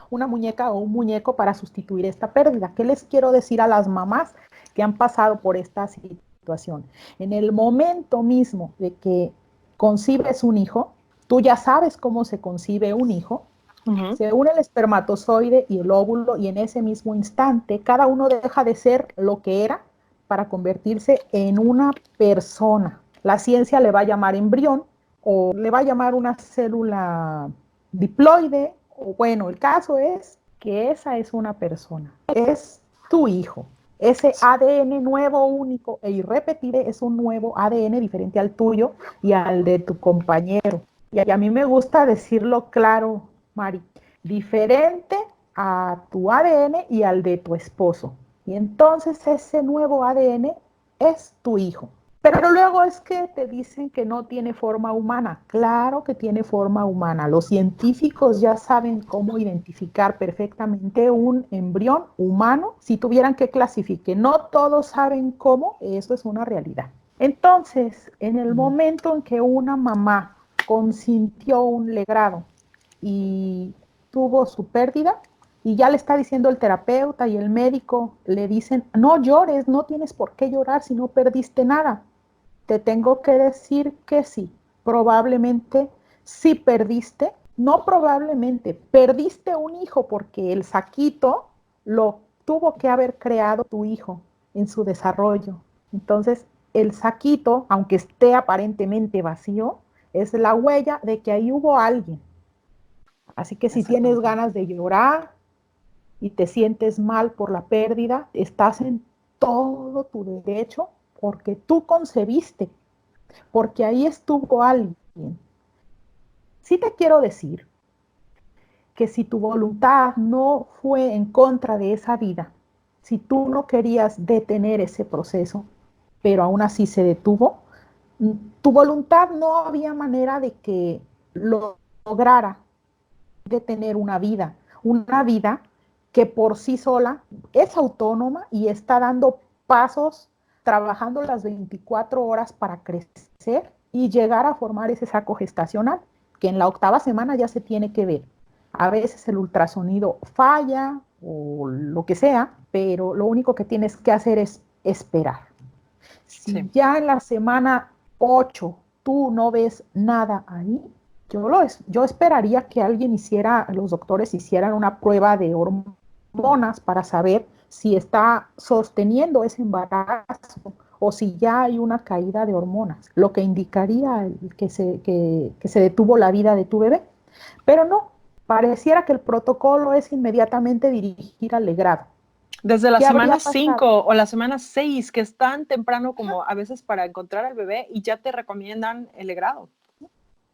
una muñeca o un muñeco para sustituir esta pérdida. ¿Qué les quiero decir a las mamás que han pasado por esta situación? En el momento mismo de que concibes un hijo, tú ya sabes cómo se concibe un hijo, se une el espermatozoide y el óvulo y en ese mismo instante cada uno deja de ser lo que era para convertirse en una persona. La ciencia le va a llamar embrión o le va a llamar una célula diploide, o bueno, el caso es que esa es una persona, es tu hijo. Ese ADN nuevo, único e irrepetible es un nuevo ADN diferente al tuyo y al de tu compañero. Y a mí me gusta decirlo claro, Mari, diferente a tu ADN y al de tu esposo. Y entonces ese nuevo ADN es tu hijo. Pero luego es que te dicen que no tiene forma humana. Claro que tiene forma humana. Los científicos ya saben cómo identificar perfectamente un embrión humano si tuvieran que clasificar. No todos saben cómo, eso es una realidad. Entonces, en el momento en que una mamá consintió un legrado y tuvo su pérdida, y ya le está diciendo el terapeuta y el médico, le dicen, no llores, no tienes por qué llorar si no perdiste nada. Te tengo que decir que sí, probablemente sí perdiste, no probablemente, perdiste un hijo porque el saquito lo tuvo que haber creado tu hijo en su desarrollo. Entonces, el saquito, aunque esté aparentemente vacío, es la huella de que ahí hubo alguien. Así que si tienes ganas de llorar y te sientes mal por la pérdida, estás en todo tu derecho porque tú concebiste, porque ahí estuvo alguien. Sí te quiero decir que si tu voluntad no fue en contra de esa vida, si tú no querías detener ese proceso, pero aún así se detuvo, tu voluntad no había manera de que lo lograra detener una vida que por sí sola es autónoma y está dando pasos, trabajando las 24 horas para crecer y llegar a formar ese saco gestacional, que en la 8ª semana ya se tiene que ver. A veces el ultrasonido falla o lo que sea, pero lo único que tienes que hacer es esperar. Si ya en la semana 8 tú no ves nada ahí, yo esperaría que alguien hiciera, los doctores hicieran una prueba de hormonas para saber si está sosteniendo ese embarazo o si ya hay una caída de hormonas, lo que indicaría que se detuvo la vida de tu bebé. Pero no, pareciera que el protocolo es inmediatamente dirigir al legrado. Desde la ¿Qué habría semana pasado? 5 o la semana 6, que es tan temprano como a veces para encontrar al bebé y ya te recomiendan el legrado.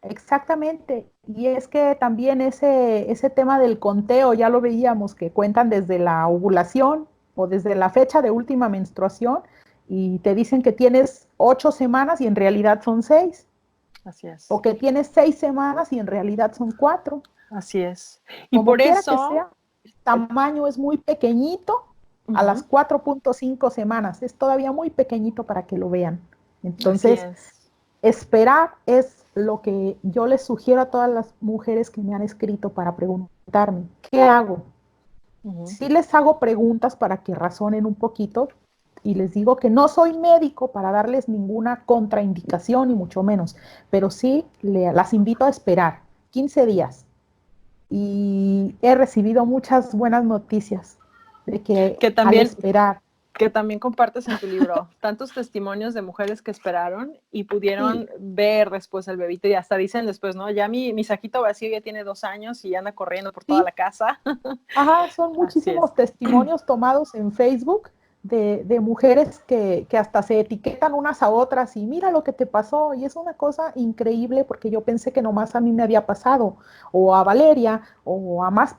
Exactamente, y es que también ese tema del conteo, ya lo veíamos, que cuentan desde la ovulación o desde la fecha de última menstruación y te dicen que tienes 8 semanas y en realidad son 6, Así es. o que tienes 6 semanas y en realidad son 4. Así es. Y Como por quiera que eso, sea, el tamaño es muy pequeñito a las 4.5 semanas, es todavía muy pequeñito para que lo vean. así Entonces, es. esperar es lo que yo les sugiero a todas las mujeres que me han escrito para preguntarme, ¿qué hago? Sí les hago preguntas para que razonen un poquito y les digo que no soy médico para darles ninguna contraindicación ni mucho menos, pero sí las invito a esperar 15 días y he recibido muchas buenas noticias de que Que al también, esperar, que también compartes en tu libro tantos testimonios de mujeres que esperaron y pudieron sí, ver después el bebito y hasta dicen después, ¿no? Ya mi saquito vacío ya tiene 2 años y anda corriendo por toda sí, la casa. ajá, son Así es. muchísimos testimonios tomados en Facebook de mujeres que hasta se etiquetan unas a otras y mira lo que te pasó. Y es una cosa increíble porque yo pensé que nomás a mí me había pasado, o a Valeria, o a más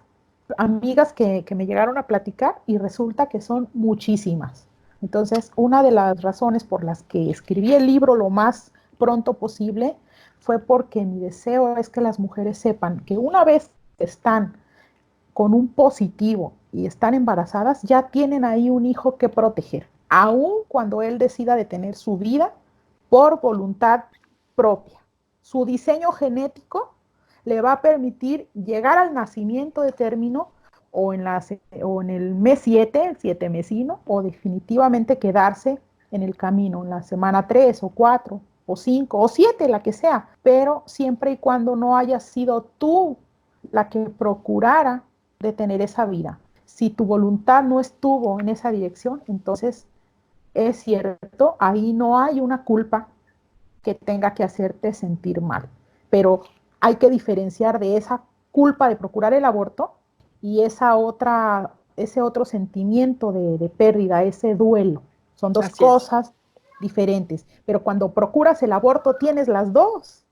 amigas que me llegaron a platicar y resulta que son muchísimas. Entonces, una de las razones por las que escribí el libro lo más pronto posible fue porque mi deseo es que las mujeres sepan que una vez que están con un positivo y están embarazadas, ya tienen ahí un hijo que proteger, aun cuando él decida detener su vida por voluntad propia. Su diseño genético le va a permitir llegar al nacimiento de término o en el mes 7, el 7 mesino, o definitivamente quedarse en el camino, en la semana 3 o 4 o 5 o 7, la que sea, pero siempre y cuando no hayas sido tú la que procurara de tener esa vida. Si tu voluntad no estuvo en esa dirección, entonces es cierto, ahí no hay una culpa que tenga que hacerte sentir mal. Pero hay que diferenciar de esa culpa de procurar el aborto y ese otro sentimiento de pérdida, ese duelo. Son dos Así es. cosas diferentes. Pero cuando procuras el aborto tienes las dos.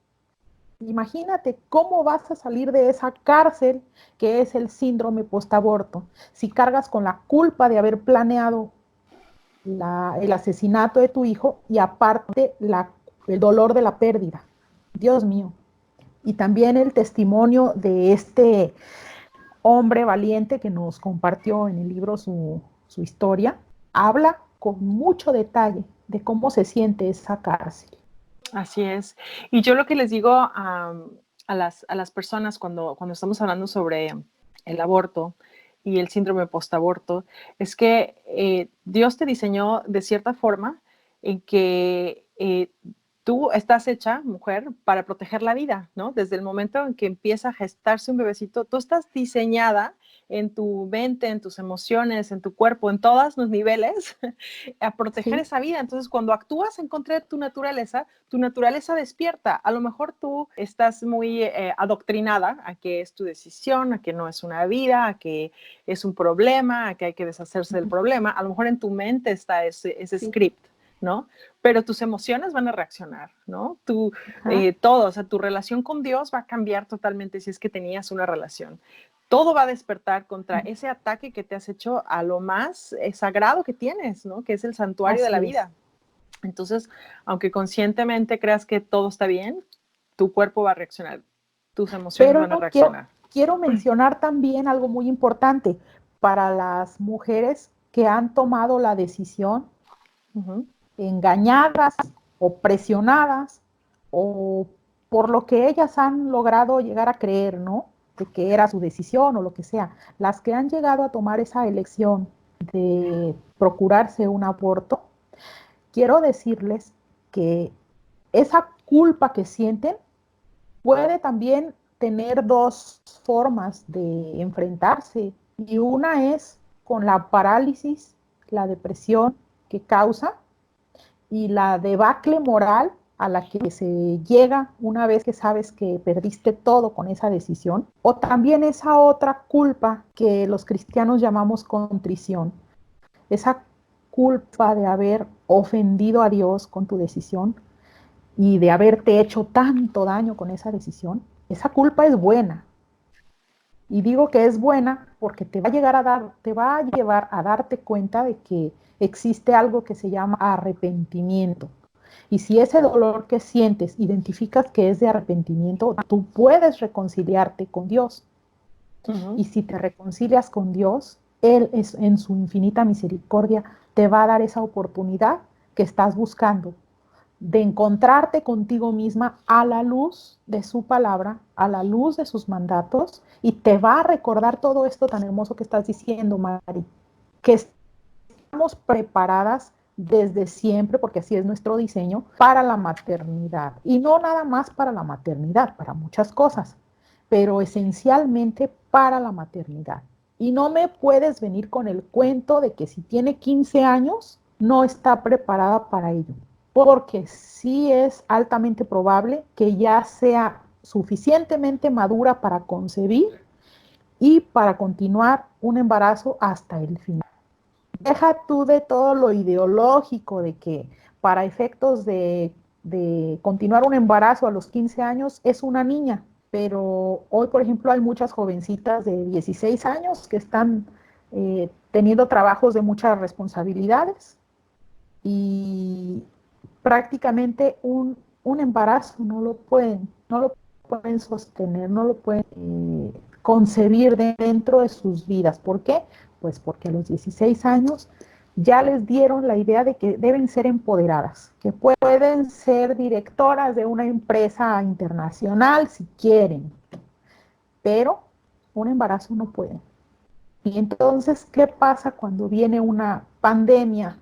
Imagínate cómo vas a salir de esa cárcel que es el síndrome postaborto si cargas con la culpa de haber planeado el asesinato de tu hijo y aparte el dolor de la pérdida. Dios mío. Y también el testimonio de este hombre valiente que nos compartió en el libro su historia, habla con mucho detalle de cómo se siente esa cárcel. Así es. Y yo lo que les digo a las personas cuando estamos hablando sobre el aborto y el síndrome postaborto es que Dios te diseñó de cierta forma en que tú estás hecha, mujer, para proteger la vida, ¿no? Desde el momento en que empieza a gestarse un bebecito, tú estás diseñada en tu mente, en tus emociones, en tu cuerpo, en todos los niveles, a proteger Sí. esa vida. Entonces, cuando actúas en contra de tu naturaleza despierta. A lo mejor tú estás muy adoctrinada a que es tu decisión, a que no es una vida, a que es un problema, a que hay que deshacerse del problema. A lo mejor en tu mente está ese Sí. script, ¿no? Pero tus emociones van a reaccionar, ¿no? Todo, o sea, tu relación con Dios va a cambiar totalmente si es que tenías una relación. Todo va a despertar contra ese ataque que te has hecho a lo más sagrado que tienes, ¿no? Que es el santuario de la Así es. vida. Entonces, aunque conscientemente creas que todo está bien, tu cuerpo va a reaccionar, tus emociones van a Pero reaccionar. quiero mencionar también algo muy importante para las mujeres que han tomado la decisión Uh-huh. engañadas o presionadas o por lo que ellas han logrado llegar a creer, ¿no? De que era su decisión o lo que sea. Las que han llegado a tomar esa elección de procurarse un aborto, quiero decirles que esa culpa que sienten puede también tener dos formas de enfrentarse. Y una es con la parálisis, la depresión que causa y la debacle moral a la que se llega una vez que sabes que perdiste todo con esa decisión, o también esa otra culpa que los cristianos llamamos contrición, esa culpa de haber ofendido a Dios con tu decisión y de haberte hecho tanto daño con esa decisión. Esa culpa es buena. Y digo que es buena porque te va a llevar a darte cuenta de que existe algo que se llama arrepentimiento. Y si ese dolor que sientes identificas que es de arrepentimiento, tú puedes reconciliarte con Dios. Uh-huh. Y si te reconcilias con Dios, Él es, en su infinita misericordia te va a dar esa oportunidad que estás buscando de encontrarte contigo misma a la luz de su palabra, a la luz de sus mandatos, y te va a recordar todo esto tan hermoso que estás diciendo, Mari, que estamos preparadas desde siempre, porque así es nuestro diseño, para la maternidad. Y no nada más para la maternidad, para muchas cosas, pero esencialmente para la maternidad. Y no me puedes venir con el cuento de que si tiene 15 años no está preparada para ello, porque sí es altamente probable que ya sea suficientemente madura para concebir y para continuar un embarazo hasta el final. Deja tú de todo lo ideológico de que para efectos de continuar un embarazo a los 15 años es una niña, pero hoy, por ejemplo, hay muchas jovencitas de 16 años que están teniendo trabajos de muchas responsabilidades y prácticamente un embarazo no lo pueden sostener, no lo pueden concebir dentro de sus vidas. ¿Por qué? Pues porque a los 16 años ya les dieron la idea de que deben ser empoderadas, que pueden ser directoras de una empresa internacional si quieren, pero un embarazo no pueden. Y entonces, ¿qué pasa cuando viene una pandemia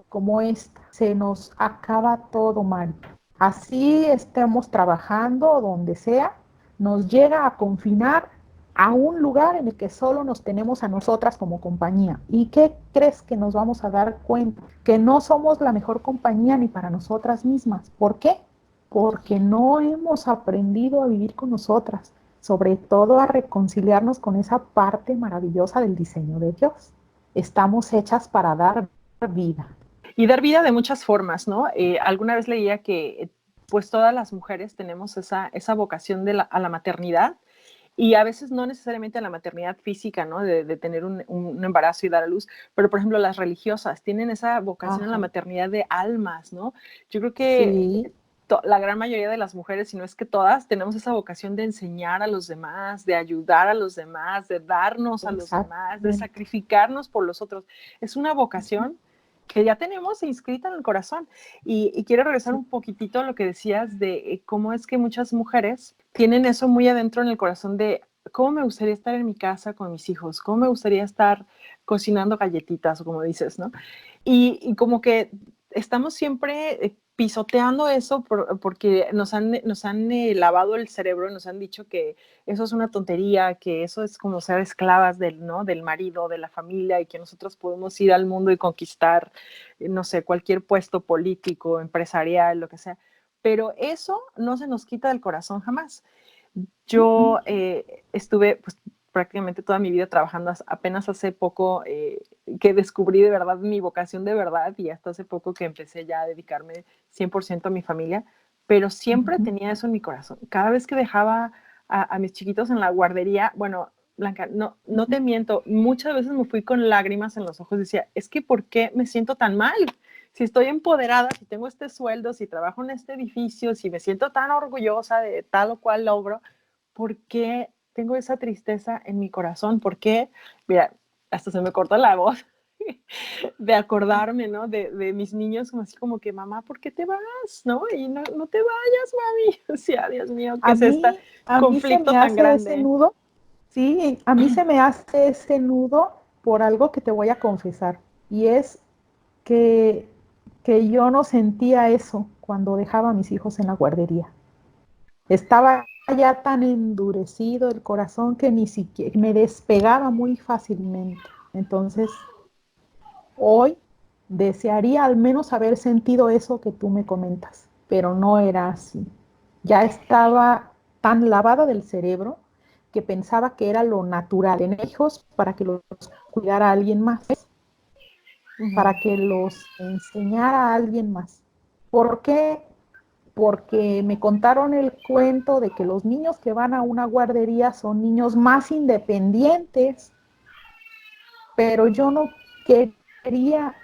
como esta? Se nos acaba todo mal. Así estemos trabajando donde sea, nos llega a confinar a un lugar en el que solo nos tenemos a nosotras como compañía. ¿Y qué crees que nos vamos a dar cuenta? Que no somos la mejor compañía ni para nosotras mismas. ¿Por qué? Porque no hemos aprendido a vivir con nosotras, sobre todo a reconciliarnos con esa parte maravillosa del diseño de Dios. Estamos hechas para dar vida. Y dar vida de muchas formas, ¿no? Alguna vez leía que pues todas las mujeres tenemos esa vocación a la maternidad y a veces no necesariamente la maternidad física, ¿no? De tener un embarazo y dar a luz, pero por ejemplo las religiosas tienen esa vocación en la Ajá, maternidad de almas, ¿no? Yo creo que sí, la gran mayoría de las mujeres, si no es que todas, tenemos esa vocación de enseñar a los demás, de ayudar a los demás, de darnos a los demás, de exactamente. sacrificarnos por los otros. Es una vocación que ya tenemos inscrita en el corazón. Y quiero regresar Sí, un poquitito a lo que decías de cómo es que muchas mujeres tienen eso muy adentro en el corazón de cómo me gustaría estar en mi casa con mis hijos, cómo me gustaría estar cocinando galletitas, como dices, ¿no? Y como que estamos siempre pisoteando eso porque nos han lavado el cerebro, nos han dicho que eso es una tontería, que eso es como ser esclavas del, ¿no? del marido, de la familia, y que nosotros podemos ir al mundo y conquistar, no sé, cualquier puesto político, empresarial, lo que sea. Pero eso no se nos quita del corazón jamás. Yo estuve pues, prácticamente toda mi vida trabajando, apenas hace poco que descubrí de verdad mi vocación de verdad, y hasta hace poco que empecé ya a dedicarme 100% a mi familia, pero siempre ujú, tenía eso en mi corazón. Cada vez que dejaba a mis chiquitos en la guardería, bueno, Blanca, no ujú. te miento, muchas veces me fui con lágrimas en los ojos, decía, es que ¿por qué me siento tan mal? Si estoy empoderada, si tengo este sueldo, si trabajo en este edificio, si me siento tan orgullosa de tal o cual logro, ¿por qué tengo esa tristeza en mi corazón? ¿Por qué? Mira, hasta se me corta la voz de acordarme, ¿no? De mis niños, como así como que, mamá, ¿por qué te vas? ¿No? Y no te vayas, mami. O sea, Dios mío, ¿qué A es este mí, a mí se conflicto me tan hace ese grande? nudo, sí, a mí se me hace ese nudo por algo que te voy a confesar, y es que, que yo no sentía eso cuando dejaba a mis hijos en la guardería. Estaba ya tan endurecido el corazón que ni siquiera me despegaba muy fácilmente. Entonces, hoy desearía al menos haber sentido eso que tú me comentas, pero no era así. Ya estaba tan lavada del cerebro que pensaba que era lo natural en hijos para que los cuidara alguien más, Uh -huh. para que los enseñara a alguien más. ¿Por qué? Porque me contaron el cuento de que los niños que van a una guardería son niños más independientes, pero yo no quería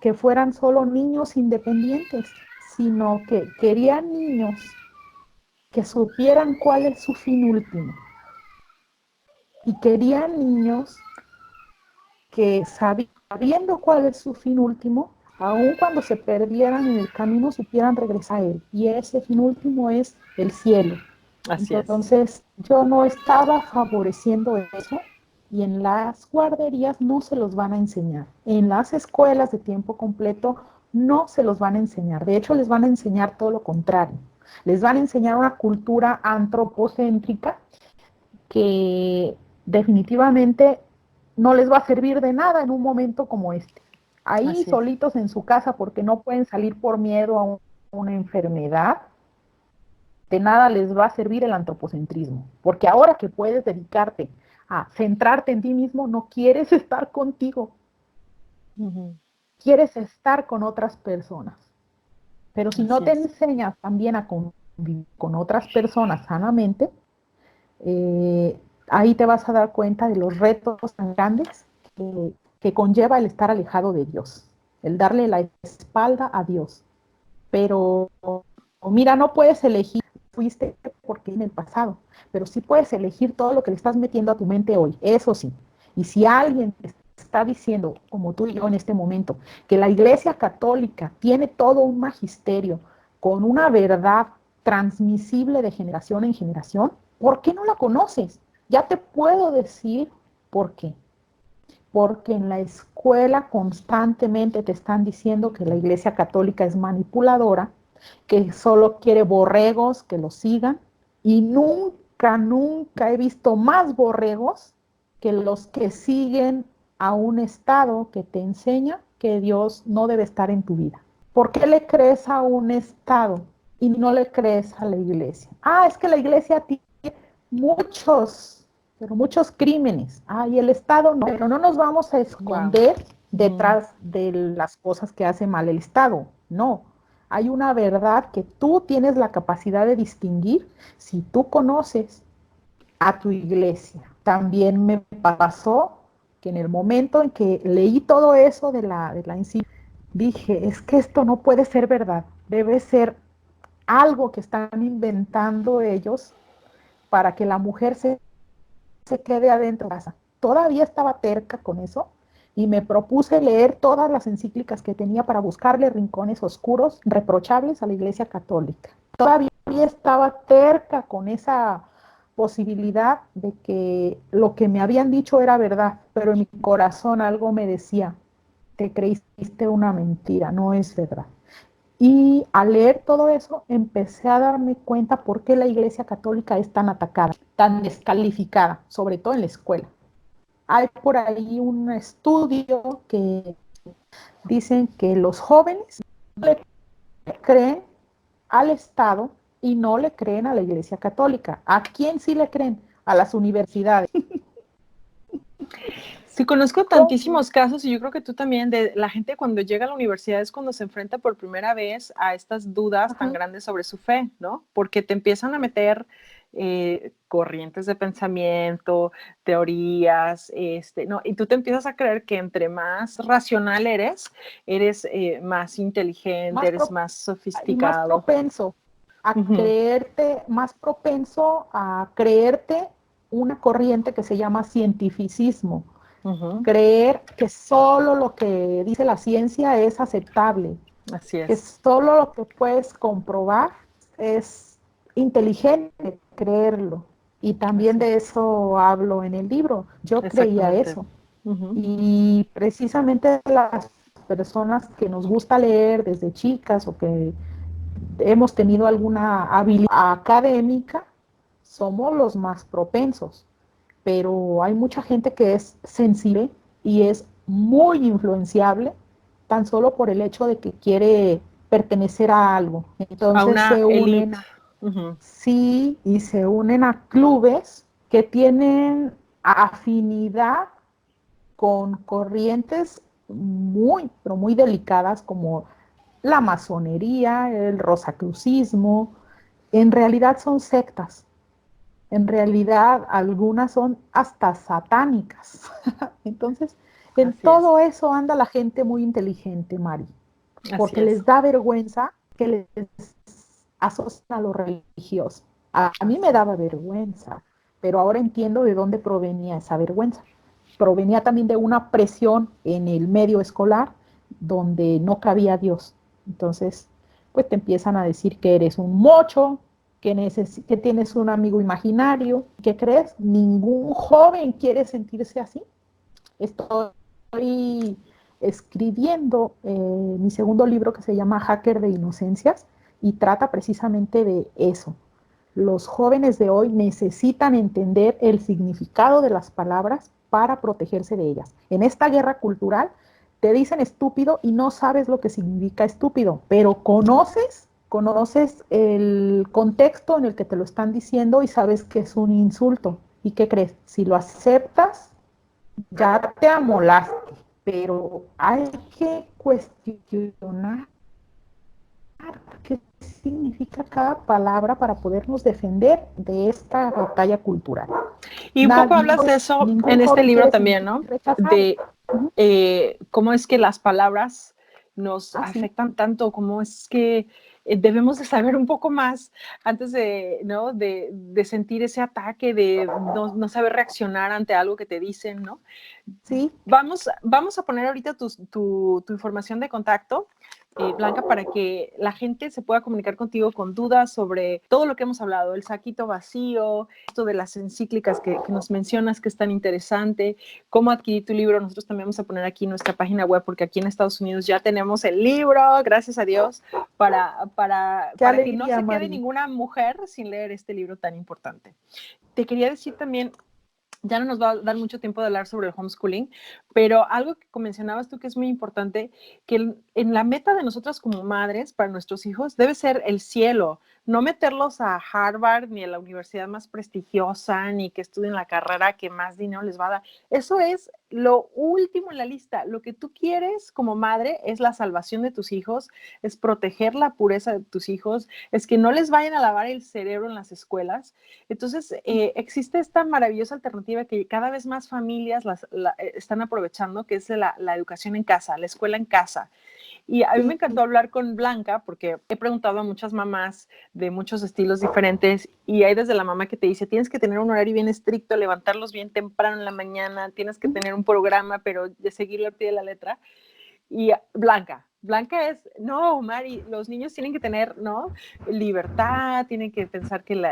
que fueran solo niños independientes, sino que quería niños que supieran cuál es su fin último. Y quería niños que sabiendo cuál es su fin último, aun cuando se perdieran en el camino, supieran regresar a él. Y ese fin último es el cielo. Así es. Entonces, yo no estaba favoreciendo eso y en las guarderías no se los van a enseñar. En las escuelas de tiempo completo no se los van a enseñar. De hecho, les van a enseñar todo lo contrario. Les van a enseñar una cultura antropocéntrica que definitivamente no les va a servir de nada en un momento como este. Ahí Así es. solitos en su casa porque no pueden salir por miedo a una enfermedad, de nada les va a servir el antropocentrismo, porque ahora que puedes dedicarte a centrarte en ti mismo, no quieres estar contigo, Uh -huh. quieres estar con otras personas. Pero si no Así te es. enseñas también a convivir con otras personas sanamente, ahí te vas a dar cuenta de los retos tan grandes que conlleva el estar alejado de Dios, el darle la espalda a Dios. Pero mira, no puedes elegir, fuiste porque en el pasado, pero sí puedes elegir todo lo que le estás metiendo a tu mente hoy, eso sí. Y si alguien te está diciendo, como tú y yo en este momento, que la Iglesia Católica tiene todo un magisterio con una verdad transmisible de generación en generación, ¿por qué no la conoces? Ya te puedo decir por qué. Porque en la escuela constantemente te están diciendo que la Iglesia Católica es manipuladora, que solo quiere borregos que lo sigan, y nunca he visto más borregos que los que siguen a un Estado que te enseña que Dios no debe estar en tu vida. ¿Por qué le crees a un Estado y no le crees a la Iglesia? Ah, es que la Iglesia tiene muchos, pero muchos crímenes. Ah, y el Estado no, pero no nos vamos a Wow. esconder Uh -huh. detrás de las cosas que hace mal el Estado. No, hay una verdad que tú tienes la capacidad de distinguir si tú conoces a tu iglesia. También me pasó que en el momento en que leí todo eso de la encíclica, dije, es que esto no puede ser verdad, debe ser algo que están inventando ellos para que la mujer se quede adentro de casa. Todavía estaba terca con eso y me propuse leer todas las encíclicas que tenía para buscarle rincones oscuros, reprochables a la Iglesia Católica. Todavía estaba terca con esa posibilidad de que lo que me habían dicho era verdad, pero en mi corazón algo me decía, te creíste una mentira, no es verdad. Y al leer todo eso, empecé a darme cuenta por qué la Iglesia Católica es tan atacada, tan descalificada, sobre todo en la escuela. Hay por ahí un estudio que dicen que los jóvenes le creen al Estado y no le creen a la Iglesia Católica. ¿A quién sí le creen? A las universidades. Sí, conozco ¿Cómo? tantísimos casos y yo creo que tú también, de la gente cuando llega a la universidad es cuando se enfrenta por primera vez a estas dudas tan Ajá. grandes sobre su fe, ¿no? Porque te empiezan a meter corrientes de pensamiento, teorías, ¿no? Y tú te empiezas a creer que entre más racional eres más inteligente, Más eres pro, más y más sofisticado. propenso a Ujú, creerte, más propenso a creerte una corriente que se llama cientificismo. ujú, Creer que solo lo que dice la ciencia es aceptable, así que es, solo lo que puedes comprobar es inteligente creerlo. Y también así de es, eso hablo en el libro. Yo creía exactamente. eso. Ujú, Y precisamente las personas que nos gusta leer desde chicas o que hemos tenido alguna habilidad académica, somos los más propensos. Pero hay mucha gente que es sensible y es muy influenciable tan solo por el hecho de que quiere pertenecer a algo. a Entonces una se unen, elite. Ujú, sí, y se unen a clubes que tienen afinidad con corrientes muy, pero muy delicadas como la masonería, el rosacrucismo. En realidad son sectas. En realidad algunas son hasta satánicas. Entonces, en así es, todo eso anda la gente muy inteligente, Mari, así porque es, les da vergüenza que les asocian a lo religioso. A mí me así es. daba vergüenza, pero ahora entiendo de dónde provenía esa vergüenza. Provenía también de una presión en el medio escolar donde no cabía Dios. Entonces, pues te empiezan a decir que eres un mocho, que tienes un amigo imaginario. ¿Qué crees? Ningún joven quiere sentirse así. Estoy escribiendo mi segundo libro que se llama Hacker de Inocencias y trata precisamente de eso. Los jóvenes de hoy necesitan entender el significado de las palabras para protegerse de ellas. En esta guerra cultural te dicen estúpido y no sabes lo que significa estúpido, pero conoces el contexto en el que te lo están diciendo y sabes que es un insulto. ¿Y qué crees? Si lo aceptas, ya te amolaste, pero hay que cuestionar qué significa cada palabra para podernos defender de esta batalla cultural. Y un poco Nadie, hablas de eso ningún en este joven libro quiere también, sentir ¿no? rechazado. De Uh-huh. cómo es que las palabras nos Así, afectan tanto, cómo es que debemos de saber un poco más antes de, ¿no? de sentir ese ataque, de no saber reaccionar ante algo que te dicen, ¿no? sí, Vamos a poner ahorita tu información de contacto, Blanca, para que la gente se pueda comunicar contigo con dudas sobre todo lo que hemos hablado, el saquito vacío, esto de las encíclicas que nos mencionas que es tan interesante, cómo adquirir tu libro. Nosotros también vamos a poner aquí nuestra página web porque aquí en Estados Unidos ya tenemos el libro, gracias a Dios, qué para que no alegría, se quede Mari. ninguna mujer sin leer este libro tan importante. Te quería decir también, ya no nos va a dar mucho tiempo de hablar sobre el homeschooling, pero algo que mencionabas tú que es muy importante, que en la meta de nosotras como madres para nuestros hijos debe ser el cielo, no meterlos a Harvard ni a la universidad más prestigiosa, ni que estudien la carrera que más dinero les va a dar. Eso es lo último en la lista. Lo que tú quieres como madre es la salvación de tus hijos, es proteger la pureza de tus hijos, es que no les vayan a lavar el cerebro en las escuelas. Entonces, existe esta maravillosa alternativa que cada vez más familias están aprovechando, que es la educación en casa, la escuela en casa. Y a mí me encantó hablar con Blanca porque he preguntado a muchas mamás de muchos estilos diferentes y hay desde la mamá que te dice, tienes que tener un horario bien estricto, levantarlos bien temprano en la mañana, tienes que tener un programa, pero de seguirlo al pie de la letra. Y Blanca es, no, Mari, los niños tienen que tener, ¿no? Libertad, tienen que pensar que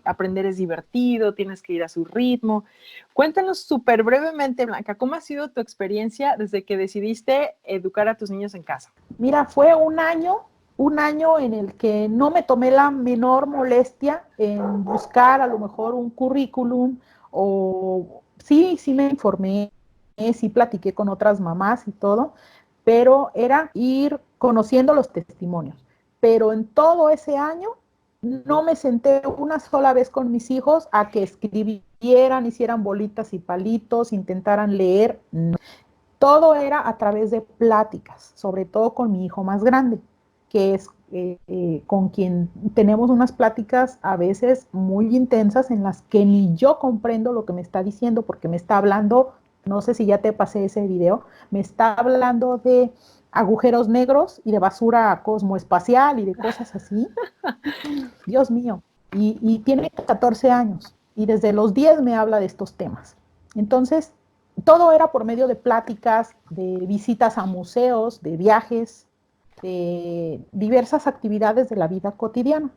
aprender es divertido, tienes que ir a su ritmo. Cuéntanos súper brevemente, Blanca, ¿cómo ha sido tu experiencia desde que decidiste educar a tus niños en casa? Mira, fue un año en el que no me tomé la menor molestia en buscar a lo mejor un currículum o sí me informé, sí platiqué con otras mamás y todo, pero era ir conociendo los testimonios. Pero en todo ese año no me senté una sola vez con mis hijos a que escribieran, hicieran bolitas y palitos, intentaran leer. No. Todo era a través de pláticas, sobre todo con mi hijo más grande, que es con quien tenemos unas pláticas a veces muy intensas en las que ni yo comprendo lo que me está diciendo porque me está hablando, no sé si ya te pasé ese video, me está hablando de agujeros negros y de basura cosmoespacial y de cosas así. Dios mío, y tiene 14 años y desde los 10 me habla de estos temas. Entonces, todo era por medio de pláticas, de visitas a museos, de viajes, de diversas actividades de la vida cotidiana.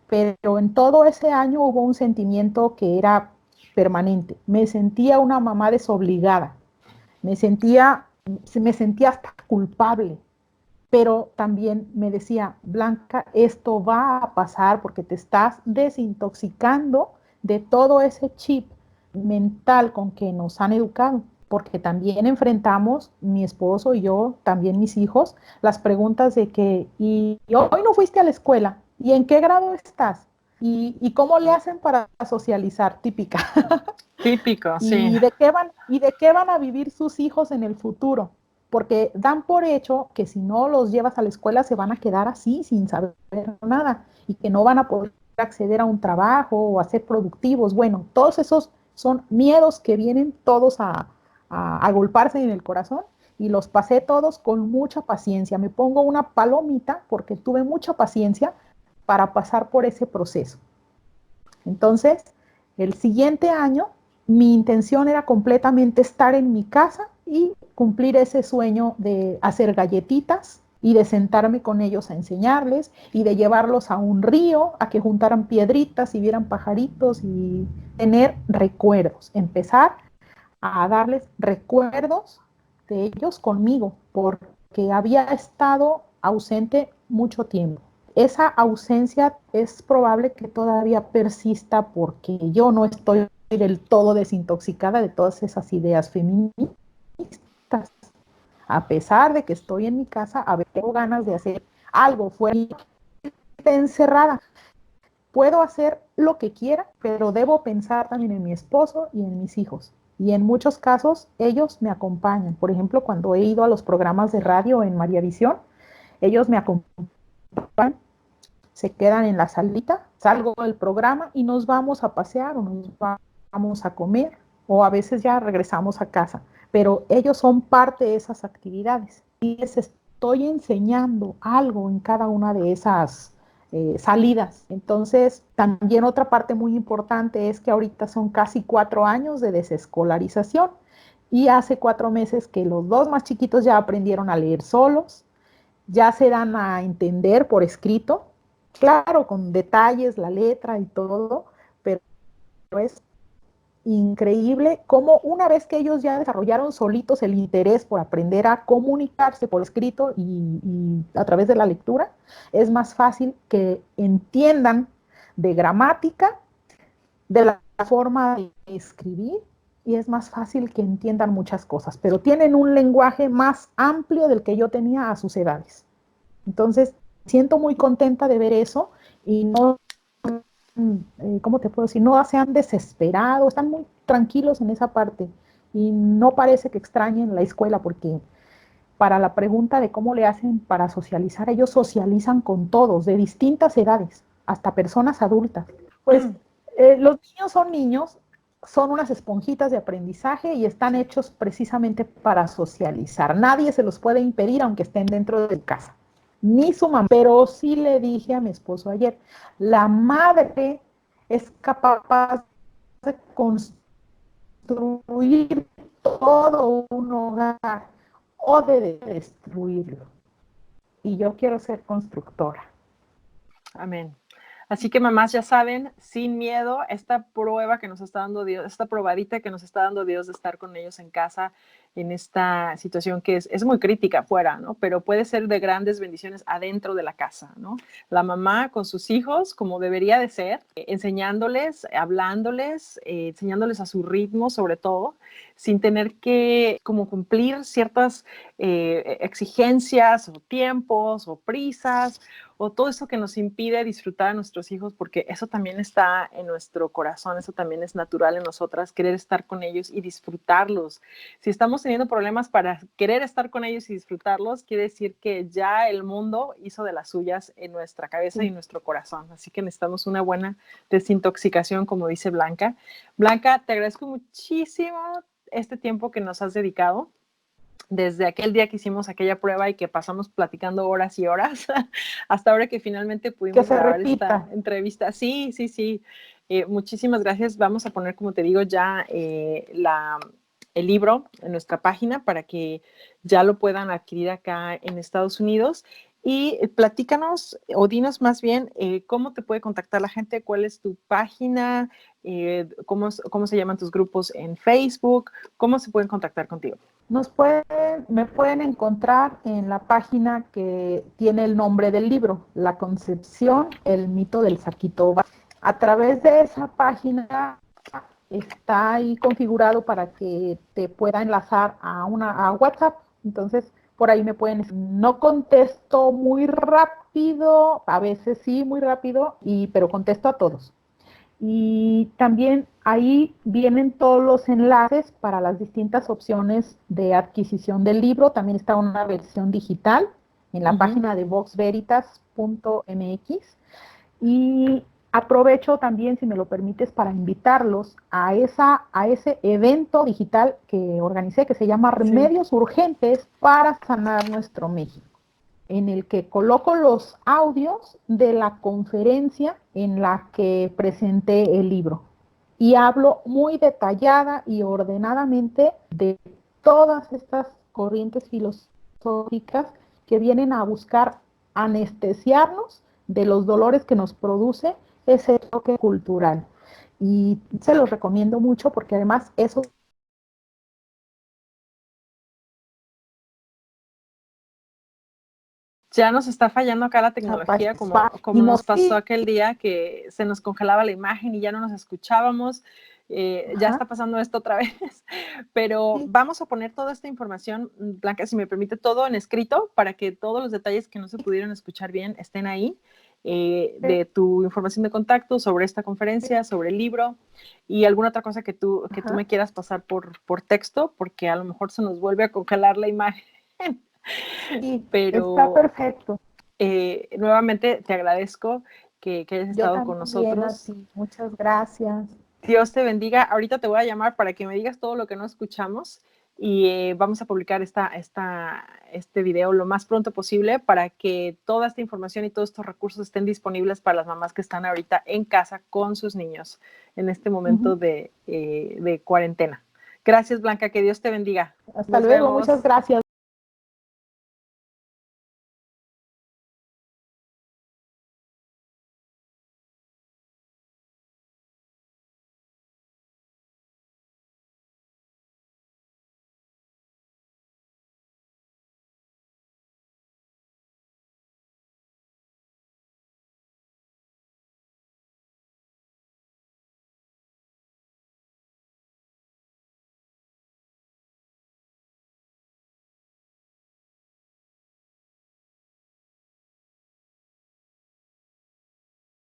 Pero en todo ese año hubo un sentimiento que era permanente. Me sentía una mamá desobligada, me sentía, me sentía hasta culpable, pero también me decía, Blanca, esto va a pasar porque te estás desintoxicando de todo ese chip mental con que nos han educado, porque también enfrentamos, mi esposo y yo, también mis hijos, las preguntas de que, y hoy no fuiste a la escuela, ¿y en qué grado estás? ¿Y cómo le hacen para socializar? Típica. Típico, sí. ¿Y de qué van a vivir sus hijos en el futuro? Porque dan por hecho que si no los llevas a la escuela se van a quedar así sin saber nada y que no van a poder acceder a un trabajo o a ser productivos. Bueno, todos esos son miedos que vienen todos a golparse en el corazón y los pasé todos con mucha paciencia. Me pongo una palomita porque tuve mucha paciencia para pasar por ese proceso. Entonces, el siguiente año, mi intención era completamente estar en mi casa y cumplir ese sueño de hacer galletitas y de sentarme con ellos a enseñarles y de llevarlos a un río, a que juntaran piedritas y vieran pajaritos y tener recuerdos, empezar a darles recuerdos de ellos conmigo, porque había estado ausente mucho tiempo. Esa ausencia es probable que todavía persista porque yo no estoy del todo desintoxicada de todas esas ideas feministas. A pesar de que estoy en mi casa, a veces tengo ganas de hacer algo fuera de encerrada. Puedo hacer lo que quiera, pero debo pensar también en mi esposo y en mis hijos. Y en muchos casos ellos me acompañan. Por ejemplo, cuando he ido a los programas de radio en María Visión, ellos me acompañan, se quedan en la salita, salgo del programa y nos vamos a pasear o nos vamos a comer o a veces ya regresamos a casa. Pero ellos son parte de esas actividades y les estoy enseñando algo en cada una de esas salidas. Entonces, también otra parte muy importante es que ahorita son casi 4 años de desescolarización y hace 4 meses que los dos más chiquitos ya aprendieron a leer solos, ya se dan a entender por escrito, claro, con detalles, la letra y todo, pero es increíble cómo una vez que ellos ya desarrollaron solitos el interés por aprender a comunicarse por escrito y a través de la lectura, es más fácil que entiendan de gramática, de la forma de escribir, y es más fácil que entiendan muchas cosas, pero tienen un lenguaje más amplio del que yo tenía a sus edades. Entonces, siento muy contenta de ver eso y no, ¿cómo te puedo decir? No se han desesperado, están muy tranquilos en esa parte y no parece que extrañen la escuela porque para la pregunta de cómo le hacen para socializar, ellos socializan con todos, de distintas edades, hasta personas adultas. Pues los niños, son unas esponjitas de aprendizaje y están hechos precisamente para socializar. Nadie se los puede impedir aunque estén dentro de casa, ni su mamá. Pero sí le dije a mi esposo ayer, la madre es capaz de construir todo un hogar o de destruirlo. Y yo quiero ser constructora. Amén. Así que mamás ya saben, sin miedo, esta prueba que nos está dando Dios, esta probadita que nos está dando Dios de estar con ellos en casa en esta situación que es muy crítica afuera, ¿no? Pero puede ser de grandes bendiciones adentro de la casa, ¿no? La mamá con sus hijos, como debería de ser, enseñándoles, hablándoles, enseñándoles a su ritmo sobre todo, sin tener que como cumplir ciertas exigencias o tiempos o prisas o todo eso que nos impide disfrutar a nuestros hijos, porque eso también está en nuestro corazón, eso también es natural en nosotras, querer estar con ellos y disfrutarlos. Si estamos teniendo problemas para querer estar con ellos y disfrutarlos, quiere decir que ya el mundo hizo de las suyas en nuestra cabeza y en nuestro corazón. Así que necesitamos una buena desintoxicación, como dice Blanca. Blanca, te agradezco muchísimo este tiempo que nos has dedicado desde aquel día que hicimos aquella prueba y que pasamos platicando horas y horas, hasta ahora que finalmente Que pudimos se grabar esta repita. entrevista. Sí, sí, sí. Muchísimas gracias. Vamos a poner, como te digo, ya el libro en nuestra página para que ya lo puedan adquirir acá en Estados Unidos. Y platícanos o dinos más bien cómo te puede contactar la gente, cuál es tu página, cómo se llaman tus grupos en Facebook, cómo se pueden contactar contigo. Me pueden encontrar en la página que tiene el nombre del libro, La Concepción, el mito del saquito. A través de esa página está ahí configurado para que te pueda enlazar a WhatsApp. Entonces, por ahí me pueden. No contesto muy rápido, a veces sí, muy rápido, pero contesto a todos. Y también ahí vienen todos los enlaces para las distintas opciones de adquisición del libro. También está una versión digital en la página de voxveritas.mx. Y aprovecho también, si me lo permites, para invitarlos a ese evento digital que organicé, que se llama Remedios Urgentes para Sanar Nuestro México, en el que coloco los audios de la conferencia en la que presenté el libro. Y hablo muy detallada y ordenadamente de todas estas corrientes filosóficas que vienen a buscar anestesiarnos de los dolores que nos produce ese toque cultural. Y se los recomiendo mucho porque además eso. Ya nos está fallando acá la tecnología, como nos pasó aquel día que se nos congelaba la imagen y ya no nos escuchábamos. Ya está pasando esto otra vez, pero vamos a poner toda esta información, Blanca, si me permite, todo en escrito para que todos los detalles que no se pudieron escuchar bien estén ahí, de tu información de contacto, sobre esta conferencia, sobre el libro y alguna otra cosa que tú me quieras pasar por texto, porque a lo mejor se nos vuelve a congelar la imagen. Sí, pero está perfecto. Nuevamente te agradezco que hayas estado con nosotros. Muchas gracias. Dios te bendiga. Ahorita te voy a llamar para que me digas todo lo que no escuchamos y vamos a publicar este video lo más pronto posible para que toda esta información y todos estos recursos estén disponibles para las mamás que están ahorita en casa con sus niños en este momento de cuarentena. Gracias, Blanca. Que Dios te bendiga. Hasta luego. Muchas gracias.